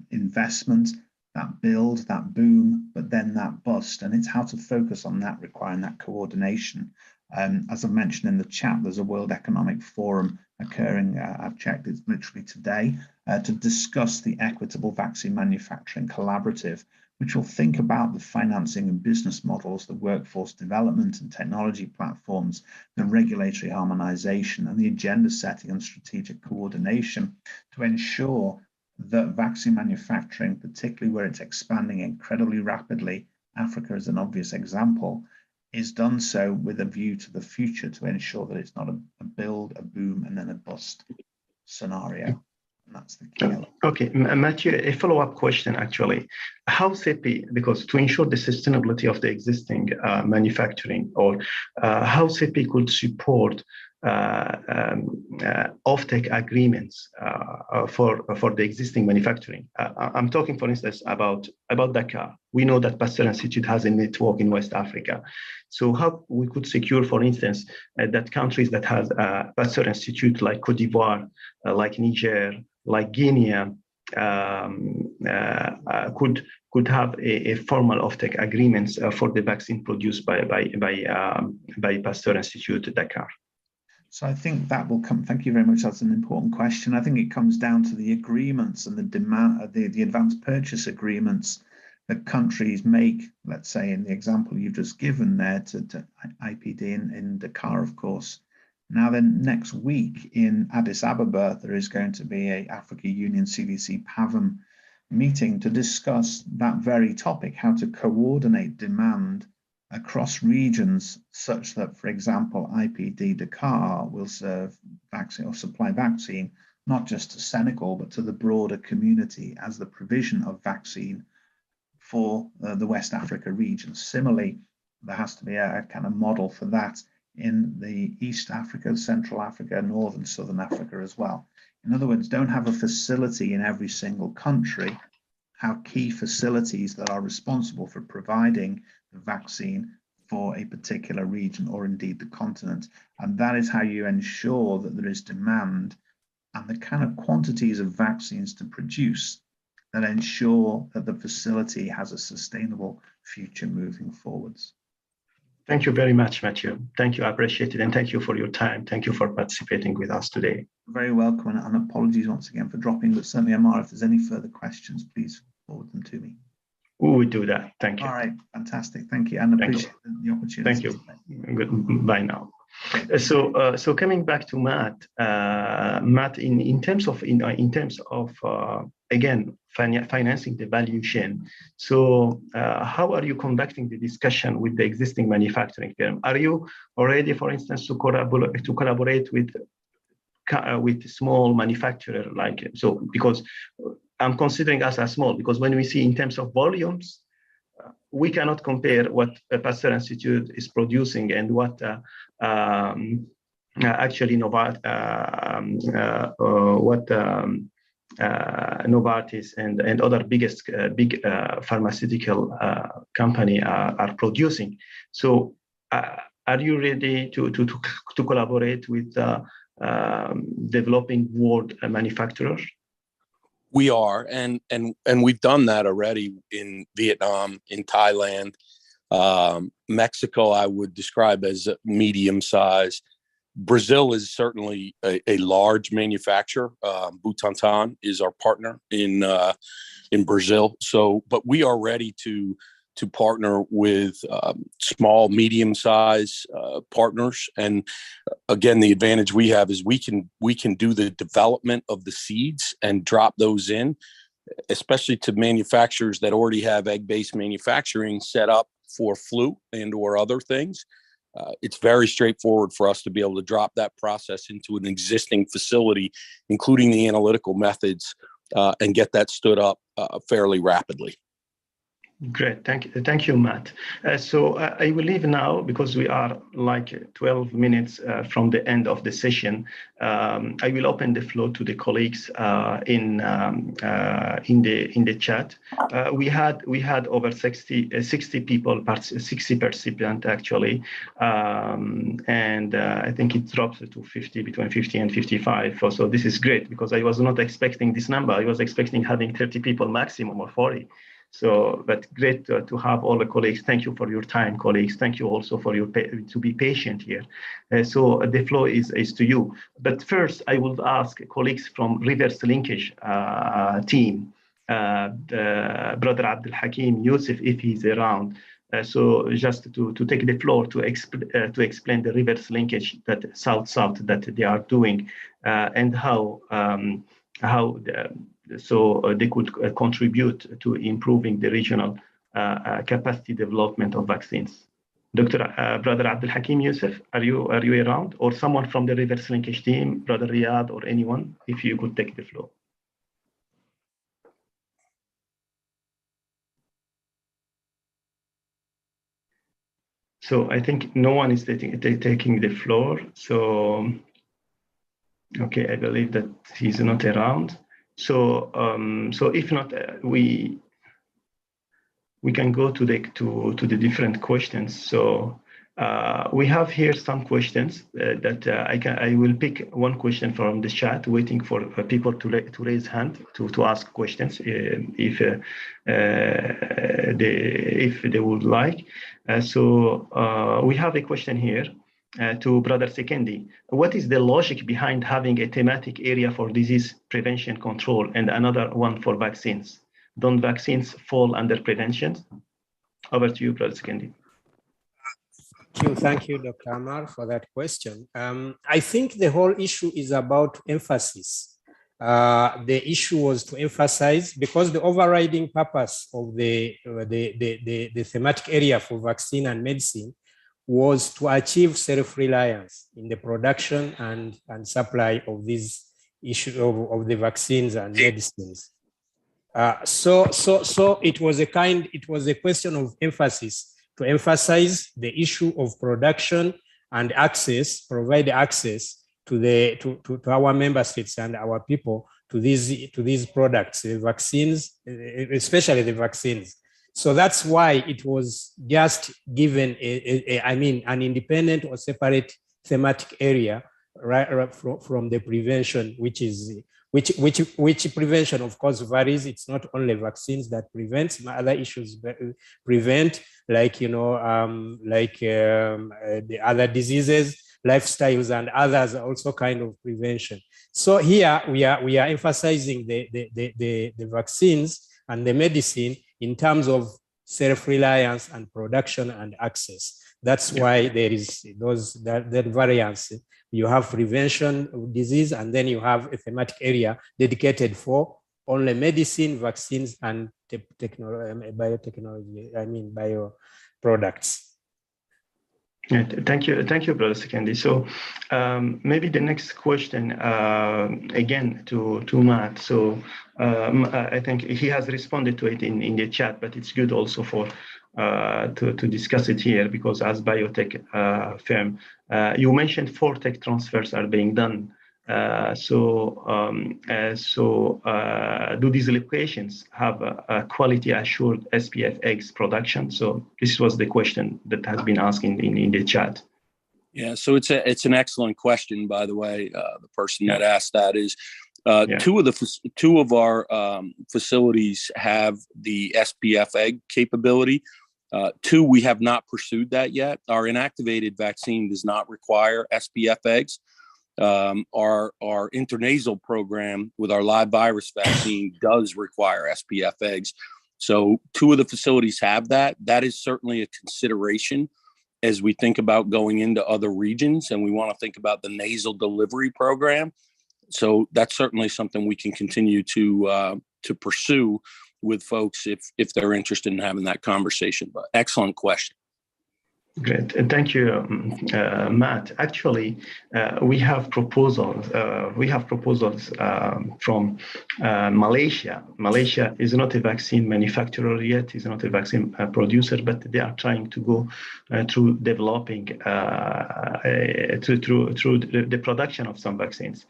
investment, that build, that boom, but then that bust. And it's how to focus on that, requiring that coordination. As I mentioned in the chat, there's a World Economic Forum occurring, I've checked, it's literally today, to discuss the Equitable Vaccine Manufacturing Collaborative, which will think about the financing and business models, the workforce development and technology platforms, the regulatory harmonization and the agenda setting and strategic coordination to ensure that vaccine manufacturing, particularly where it's expanding incredibly rapidly, Africa is an obvious example, is done so with a view to the future to ensure that it's not a build, a boom, and then a bust scenario. And that's the key element. Okay, Matthew, a follow-up question actually. How CEPI, because to ensure the sustainability of the existing manufacturing, or how CEPI could support offtake agreements for the existing manufacturing. I'm talking, for instance, about Dakar. We know that Pasteur Institute has a network in West Africa. So how we could secure, for instance, that countries that has Pasteur Institute like Cote d'Ivoire, like Niger, like Guinea, could have a formal offtake agreements for the vaccine produced by Pasteur Institute Dakar. So I think that will come. Thank you very much. That's an important question. I think it comes down to the agreements and the demand, the advanced purchase agreements that countries make. Let's say in the example you've just given there to IPD in Dakar, of course. Now then, next week in Addis Ababa, there is going to be a Africa Union CDC PAVM meeting to discuss that very topic, how to coordinate demand across regions such that, for example, IPD Dakar will serve vaccine or supply vaccine, not just to Senegal, but to the broader community as the provision of vaccine for the West Africa region. Similarly, there has to be a kind of model for that in the East Africa, Central Africa, Northern, Southern Africa as well. In other words, don't have a facility in every single country, have key facilities that are responsible for providing the vaccine for a particular region or indeed the continent. And that is how you ensure that there is demand and the kind of quantities of vaccines to produce that ensure that the facility has a sustainable future moving forwards. Thank you very much, Matthew. Thank you, I appreciate it. And thank you for your time. Thank you for participating with us today. Very welcome, and apologies once again for dropping, but certainly, Amar, if there's any further questions, please forward them to me. We will do that. Thank you. All right, fantastic. Thank you, and appreciate the opportunity. Thank you. Goodbye now. So coming back to Matt, Matt, in terms of again financing the value chain. So how are you conducting the discussion with the existing manufacturing firm? Are you already, for instance, to collaborate with small manufacturer like so? Because I'm considering us as small, because when we see in terms of volumes, we cannot compare what Pasteur Institute is producing and what actually Novartis and other big pharmaceutical company are producing. So are you ready to collaborate with developing world manufacturers? We are, and we've done that already in Vietnam, in Thailand, Mexico. I would describe as medium size. Brazil is certainly a large manufacturer. Butantan is our partner in Brazil. So, but we are ready to partner with small, medium-sized partners. And again, the advantage we have is we can do the development of the seeds and drop those in, especially to manufacturers that already have egg-based manufacturing set up for flu and or other things. It's very straightforward for us to be able to drop that process into an existing facility, including the analytical methods, and get that stood up fairly rapidly. Great, thank you, Matt. So I will leave now because we are like 12 minutes from the end of the session. I will open the floor to the colleagues in the chat. We had over 60 people, 60 participants actually, and I think it dropped to 50, between 50 and 55. So this is great because I was not expecting this number. I was expecting having 30 people maximum or 40. So, but great to have all the colleagues. Thank you for your time, colleagues. Thank you also for to be patient here. So the floor is to you. But first, I would ask colleagues from reverse linkage team, Brother Abdul Hakim Yusuf, if he's around. So just to take the floor to explain the reverse linkage that South-South that they are doing and how they could contribute to improving the regional capacity development of vaccines. Brother Abdul Hakim Yusuf, are you around, or someone from the reverse linkage team, Brother Riyad, or anyone, if you could take the floor. So I think no one is taking the floor. So okay, I believe that he's not around. So, so if not, we can go to the different questions. So we have here some questions that I will pick one question from the chat, waiting for people to raise hand to ask questions if they would like. So we have a question here. to Brother Sekendi. What is the logic behind having a thematic area for disease prevention control and another one for vaccines? Don't vaccines fall under prevention? Over to you, Brother Sekendi. Thank you, Dr. Amar, for that question. I think the whole issue is about emphasis. The issue was to emphasize, because the overriding purpose of the thematic area for vaccine and medicine was to achieve self-reliance in the production and supply of these issues of the vaccines and medicines. So it was a question of emphasis, to emphasize the issue of production and access, provide access to our member states and our people to these products, the vaccines, especially the vaccines. So that's why it was just given an independent or separate thematic area right from the prevention, which prevention of course varies. It's not only vaccines that prevent, other issues prevent, like the other diseases, lifestyles, and others are also kind of prevention. So here we are emphasizing the vaccines and the medicine in terms of self-reliance and production and access. That's why there is that variance. You have prevention of disease, and then you have a thematic area dedicated for only medicine, vaccines, and biotechnology, bioproducts. Thank you, Brother Sekendi. So maybe the next question again to Matt. So I think he has responded to it in the chat, but it's good also for to discuss it here, because as biotech firm, you mentioned 4 tech transfers are being done. Do these locations have a quality assured SPF eggs production? So this was the question that has been asked in the chat. Yeah, so it's an excellent question, by the way. The person that asked that is two of our facilities have the SPF egg capability. 2, we have not pursued that yet. Our inactivated vaccine does not require SPF eggs. Our intranasal program with our live virus vaccine does require SPF eggs. So 2 of the facilities have that. That is certainly a consideration as we think about going into other regions, and we want to think about the nasal delivery program. So that's certainly something we can continue to pursue with folks if they're interested in having that conversation. But excellent question. Great, thank you, Matt. Actually, we have proposals. From Malaysia. Malaysia is not a vaccine manufacturer yet; is not a vaccine producer, but they are trying to go through developing through the production of some vaccines.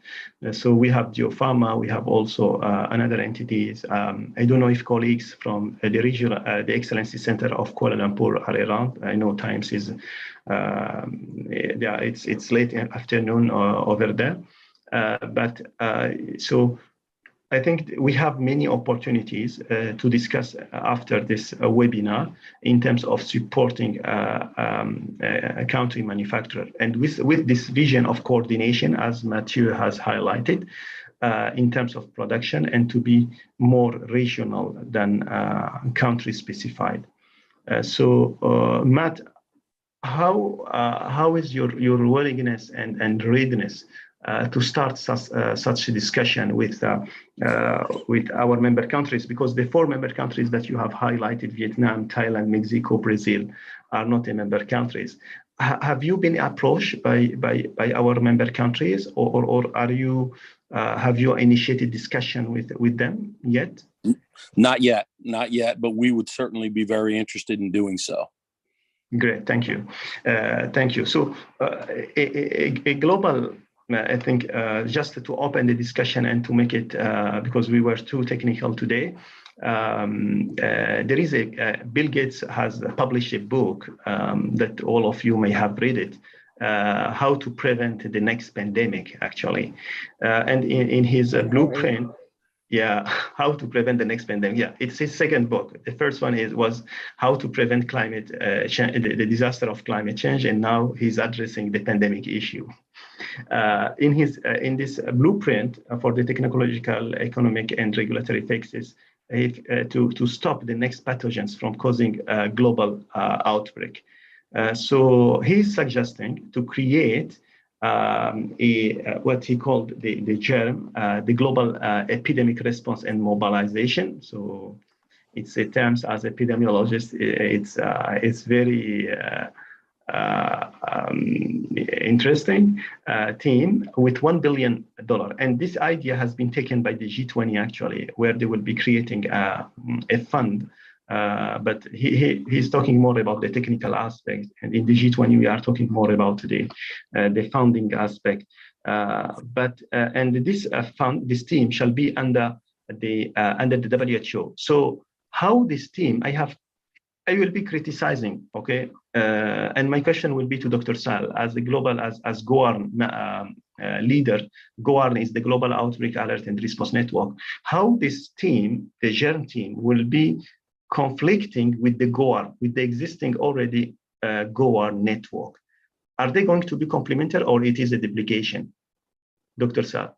So we have Geopharma. We have also another entities. I don't know if colleagues from the regional, the Excellency Center of Kuala Lumpur are around. I know times is it's late afternoon over there, so I think we have many opportunities to discuss after this webinar in terms of supporting a country manufacturer, and with this vision of coordination, as Mathieu has highlighted, in terms of production, and to be more regional than country specified. Matt, how is your willingness and readiness to start such a discussion with our member countries? Because the 4 member countries that you have highlighted, Vietnam, Thailand, Mexico, Brazil, are not a member countries. Have you been approached by our member countries, or are you have you initiated discussion with them yet? Not yet, but we would certainly be very interested in doing so. Great, thank you. So a global, I think, just to open the discussion and to make it, because we were too technical today, there is Bill Gates has published a book that all of you may have read it, How to Prevent the Next Pandemic, actually. And in his blueprint, yeah, how to prevent the next pandemic. Yeah, it's his second book. The first one was how to prevent climate change, the disaster of climate change, and now he's addressing the pandemic issue. In this blueprint for the technological, economic, and regulatory fixes to stop the next pathogens from causing a global outbreak. So he's suggesting to create what he called the GERM, the Global Epidemic Response and Mobilization. So it's a terms as epidemiologist, it's very interesting team with $1 billion. And this idea has been taken by the G20 actually, where they will be creating a fund. But he's talking more about the technical aspect, and in the G20 we are talking more about the funding aspect. And this fund, this team, shall be under the WHO. So how this team? I will be criticizing, okay, and my question will be to Dr. Sal as the global as GOARN leader. GOARN is the Global Outbreak Alert and Response Network. How this team, the GERM team, will be conflicting with the GOARN, with the existing already GOARN network? Are they going to be complementary, or it is a duplication? Dr. Sal.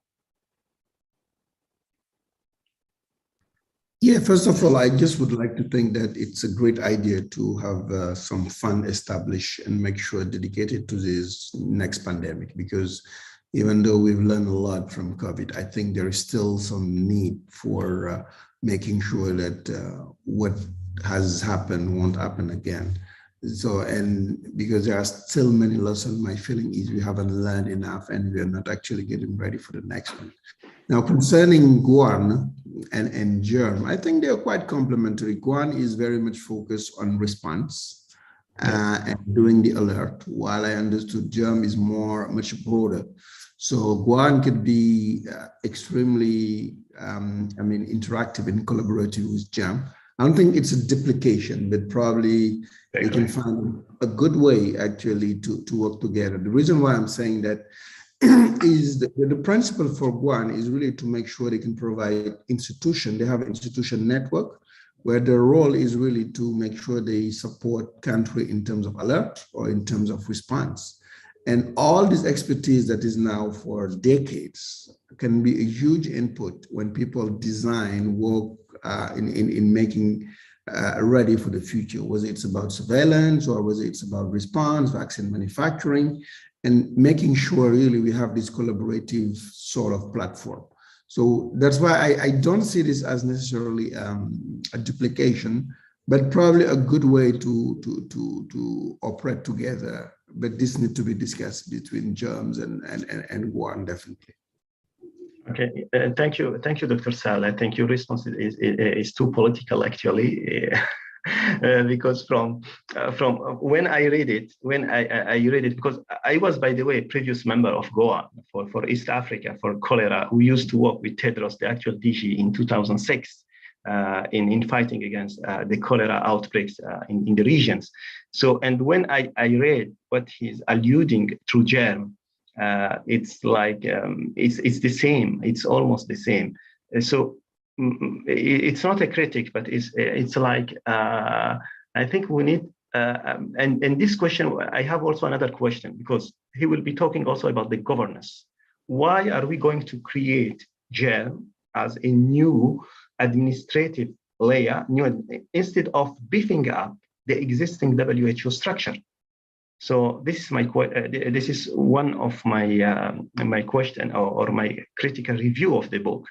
Yeah, first of all, I just would like to think that it's a great idea to have some fund established and make sure dedicated to this next pandemic, because even though we've learned a lot from COVID, I think there is still some need for making sure that what has happened won't happen again. So, and because there are still many lessons, my feeling is we haven't learned enough and we are not actually getting ready for the next one. Now, concerning GOARN and GERM, I think they are quite complementary. GOARN is very much focused on response and doing the alert, while I understood GERM is much broader. So GOARN could be extremely, interactive and collaborative with GERM. I don't think it's a duplication, but probably they can find a good way actually to work together. The reason why I'm saying that is the principle for GOARN is really to make sure they can provide institution. They have an institution network where their role is really to make sure they support country in terms of alert or in terms of response. And all this expertise that is now for decades can be a huge input when people design work in making ready for the future, whether it's about surveillance or whether it's about response, vaccine manufacturing, and making sure really we have this collaborative sort of platform. So that's why I don't see this as necessarily a duplication, but probably a good way to operate together. But this needs to be discussed between GERMS and GOARN, definitely. Okay, thank you, Dr. Sal. I think your response is too political, actually, because from when I read it, because I was, by the way, previous member of GOARN for East Africa for cholera. We used to work with Tedros, the actual DG, in 2006 in fighting against the cholera outbreaks in the regions. So, and when I read what he's alluding through GERM, it's like it's the same. It's almost the same. So it's not a critic, but it's like I think we need. And this question, I have also another question, because he will be talking also about the governance. Why are we going to create GERM as a new administrative layer, instead of beefing up the existing WHO structure? So this is this is one of my my question or my critical review of the book.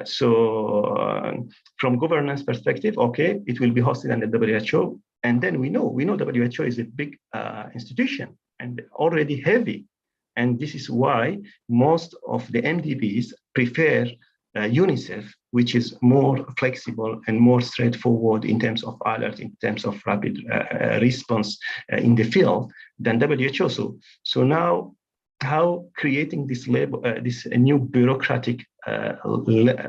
So from governance perspective, okay, it will be hosted under WHO, and then we know WHO is a big institution and already heavy, and this is why most of the MDBs prefer UNICEF, which is more flexible and more straightforward in terms of alert, in terms of rapid response in the field than WHO. So now, how creating this label, this new bureaucratic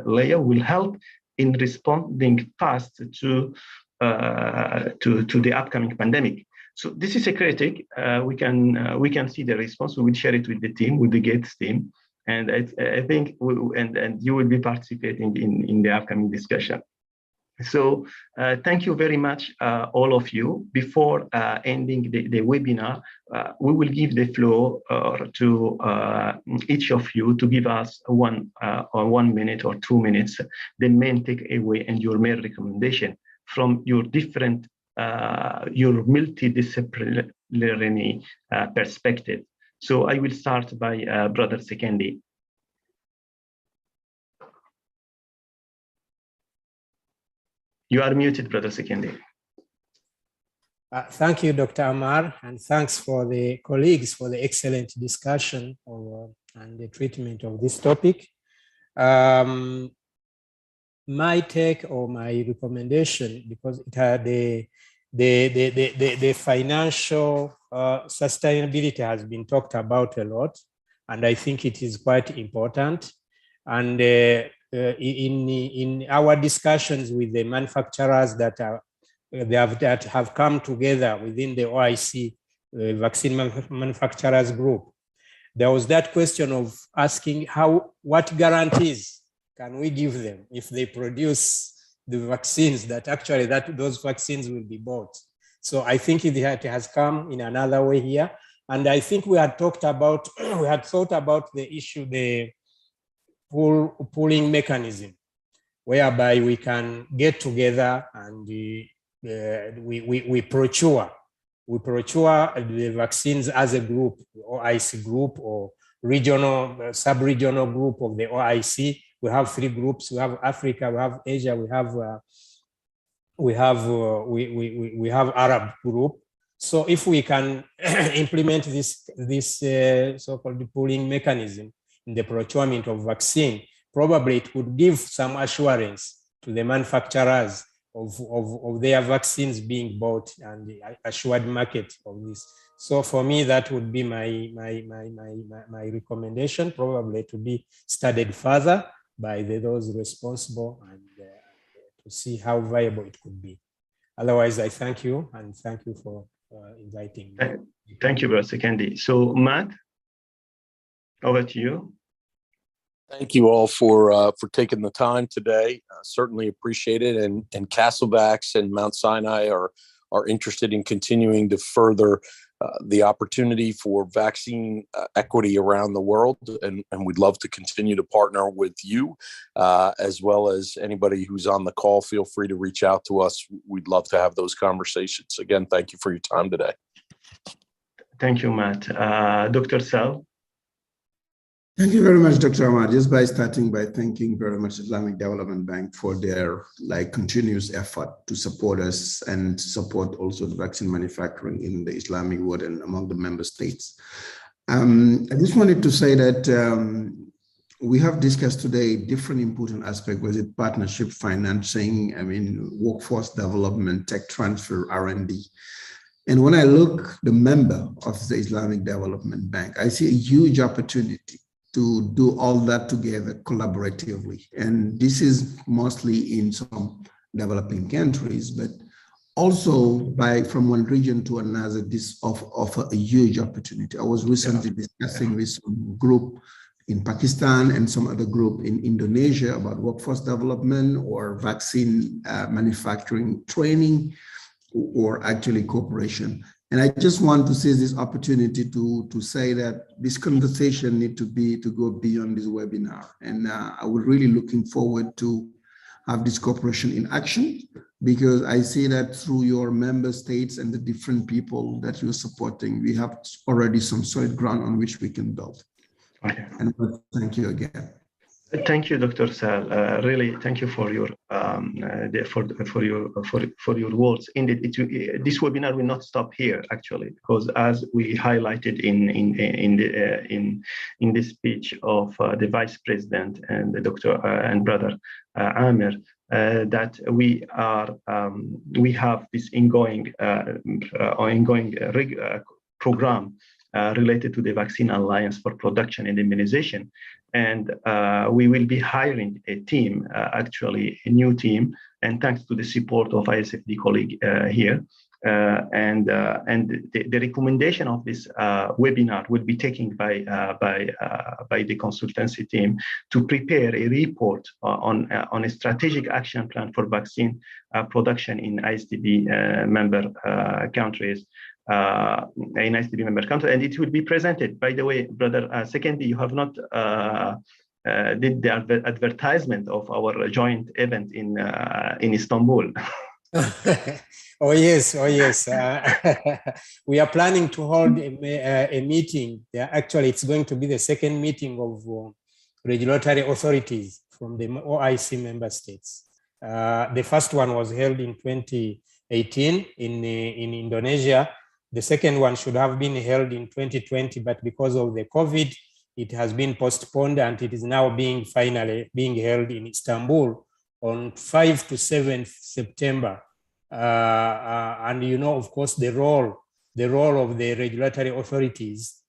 layer will help in responding fast to the upcoming pandemic. So this is a critic. We can see the response. We will share it with the team, with the Gates team. And I think and you will be participating in the upcoming discussion. So thank you very much, all of you. Before ending the webinar, we will give the floor to each of you to give us 1 minute or 2 minutes, the main takeaway and your main recommendation from your different, your multidisciplinary perspective. So I will start by Brother Sekendi. You are muted, Brother Sekendi. Thank you, Dr. Amar, and thanks for the colleagues for the excellent discussion and the treatment of this topic. My take or my recommendation, because it had the financial sustainability has been talked about a lot, and I think it is quite important. And in our discussions with the manufacturers that have come together within the OIC vaccine manufacturers group, there was that question of asking what guarantees can we give them if they produce the vaccines that actually those vaccines will be bought. So I think it has come in another way here, and I think we had thought about the issue, the pooling mechanism, whereby we can get together and we procure the vaccines as a group, OIC group or regional, sub-regional group of the OIC. We have 3 groups. We have Africa, we have Asia, we have Arab group. So if we can implement this so-called pooling mechanism in the procurement of vaccine, probably it would give some assurance to the manufacturers of their vaccines being bought and the assured market of this. So for me, that would be my recommendation, probably to be studied further by those responsible and to see how viable it could be. Otherwise, I thank you and thank you for inviting me. Thank you, Brother Sekendi. So Matt, over to you. Thank you all for taking the time today. Certainly appreciate it. And Castlevax and Mount Sinai are interested in continuing to further the opportunity for vaccine equity around the world. And we'd love to continue to partner with you, as well as anybody who's on the call. Feel free to reach out to us. We'd love to have those conversations. Again, thank you for your time today. Thank you, Matt. Dr. Sal. Thank you very much, Dr. Amar. Just by starting by thanking very much Islamic Development Bank for their continuous effort to support us and support also the vaccine manufacturing in the Islamic world and among the member states. I just wanted to say that we have discussed today different important aspects, was it partnership, financing, workforce development, tech transfer, R&D. And when I look the member of the Islamic Development Bank, I see a huge opportunity to do all that together collaboratively. And this is mostly in some developing countries, but also from one region to another, this offer a huge opportunity. I was recently discussing with some group in Pakistan and some other group in Indonesia about workforce development or vaccine manufacturing training or actually cooperation. And I just want to seize this opportunity to say that this conversation needs to go beyond this webinar. And I was really looking forward to have this cooperation in action, because I see that through your member states and the different people that you're supporting, we have already some solid ground on which we can build. Okay. And thank you again. Thank you, Dr. Sal. Really, thank you for your words. Indeed, this webinar will not stop here, actually, because as we highlighted in the speech of the Vice President and the Dr. and Brother Amir, that we have this ongoing program related to the Vaccine Alliance for Production and Immunization. And we will be hiring a team, actually a new team, and thanks to the support of ISFD colleague here, And the recommendation of this webinar will be taken by the consultancy team to prepare a report on a strategic action plan for vaccine production in IsDB member countries. In IsDB member countries, and it will be presented. By the way, brother Secondly, you have not did the advertisement of our joint event in Istanbul. Oh yes. We are planning to hold a meeting. Actually, it's going to be the second meeting of regulatory authorities from the OIC member states. The first one was held in 2018 in Indonesia. The second one should have been held in 2020, but because of the COVID, it has been postponed, and it is now finally being held in Istanbul on 5 to 7 September. And of course, the role of the regulatory authorities,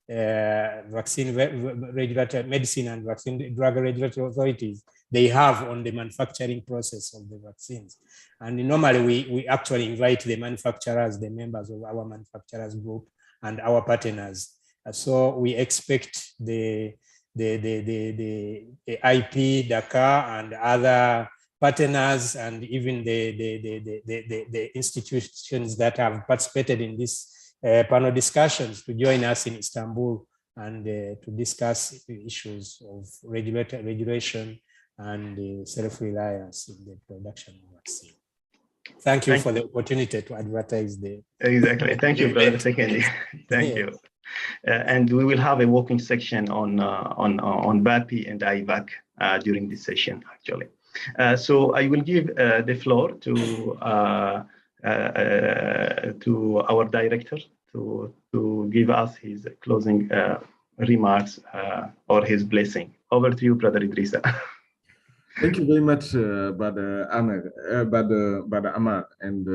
medicine and vaccine drug regulatory authorities, they have on the manufacturing process of the vaccines. And normally we actually invite the manufacturers, the members of our manufacturers group, and our partners. So we expect the IP, Dakar, and other partners, and even the institutions that have participated in this panel discussions to join us in Istanbul and to discuss issues of regulation and self-reliance in the production of vaccine. Thank you for the opportunity to advertise the. Exactly. Thank you, Brother Secondly. Thank you. And we will have a working section on BAPI and IVAC during this session, actually. So I will give the floor to our director to give us his closing remarks or his blessing. Over to you, Brother Idrissa. Thank you very much, Brother Amar, and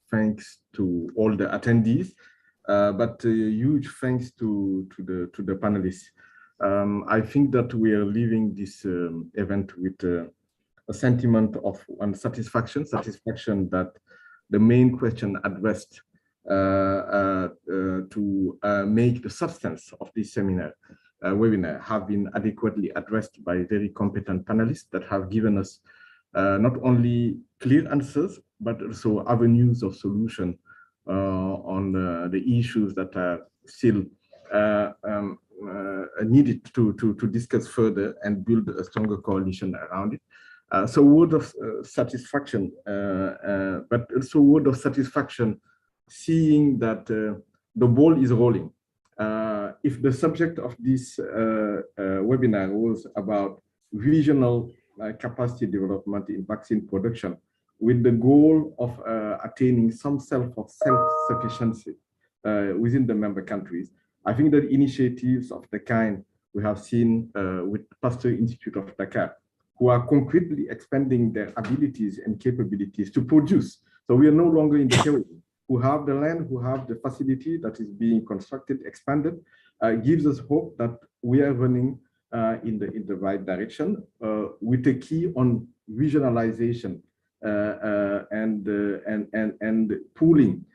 thanks to all the attendees. But huge thanks to the panelists. I think that we are leaving this event with a sentiment of satisfaction that the main question addressed to make the substance of this webinar have been adequately addressed by very competent panelists that have given us not only clear answers, but also avenues of solution on the issues that are still needed to discuss further and build a stronger coalition around it. So word of satisfaction, but also word of satisfaction seeing that the ball is rolling. If the subject of this webinar was about regional capacity development in vaccine production, with the goal of attaining some self-sufficiency within the member countries, I think that initiatives of the kind we have seen with Pasteur Institute of Dakar, who are concretely expanding their abilities and capabilities to produce. So we are no longer in the theory. Who have the land, who have the facility that is being constructed, expanded, gives us hope that we are running in the right direction with a key on regionalization and pooling,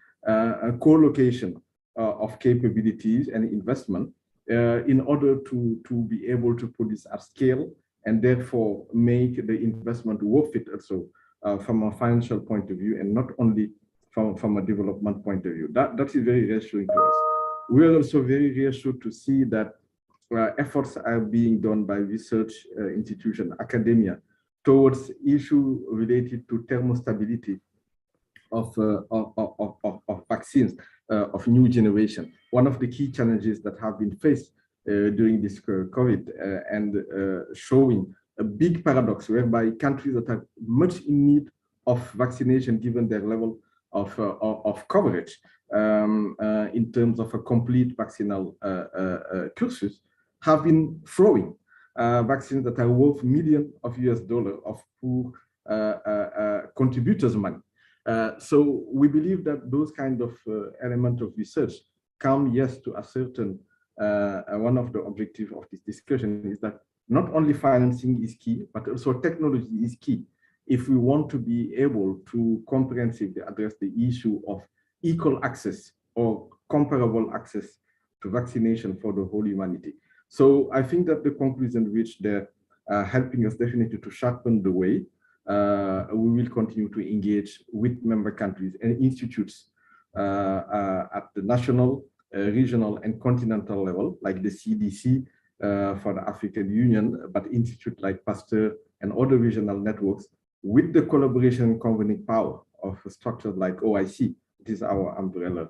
co-location of capabilities and investment in order to be able to produce at scale and therefore make the investment worth it also from a financial point of view and not only from a development point of view. That is very reassuring to us. We are also very reassured to see that efforts are being done by research institutions, academia, towards issues related to thermostability of vaccines of new generation. One of the key challenges that have been faced during this COVID and showing a big paradox whereby countries that are much in need of vaccination given their level of coverage in terms of a complete vaccinal cursus have been throwing vaccines that are worth millions of US dollars of poor contributors' money. So we believe that those kind of elements of research come, yes, to a certain one of the objectives of this discussion is that not only financing is key, but also technology is key if we want to be able to comprehensively address the issue of equal access or comparable access to vaccination for the whole humanity. So I think that the conclusion reached there helping us definitely to sharpen the way. We will continue to engage with member countries and institutes at the national, regional, and continental level, like the CDC for the African Union, but institutes like Pasteur and other regional networks, with the collaboration and convening power of structures like OIC, it is our umbrella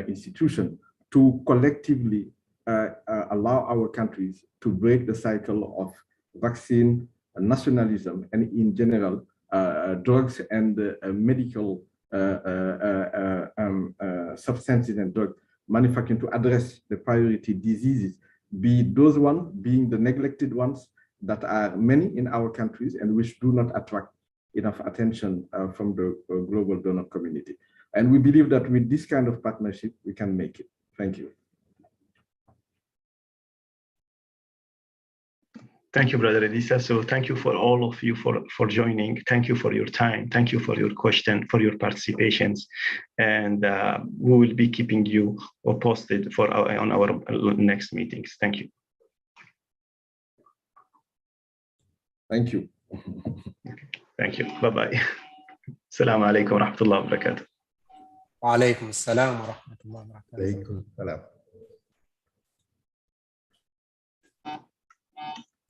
institution, to collectively allow our countries to break the cycle of vaccine nationalism and in general drugs and medical substances and drug manufacturing to address the priority diseases, be those ones being the neglected ones that are many in our countries and which do not attract enough attention from the global donor community. And we believe that with this kind of partnership, we can make it. Thank you. Thank you, Brother Idrissa. So thank you for all of you for joining. Thank you for your time. Thank you for your question, for your participations. And we will be keeping you posted on our next meetings. Thank you. Thank you. Thank you. Bye-bye. Assalamu alaikum wa rahmatullahi wa barakatuh. Wa alaikum assalam wa rahmatullahi wa barakatuh. Alaikum salam.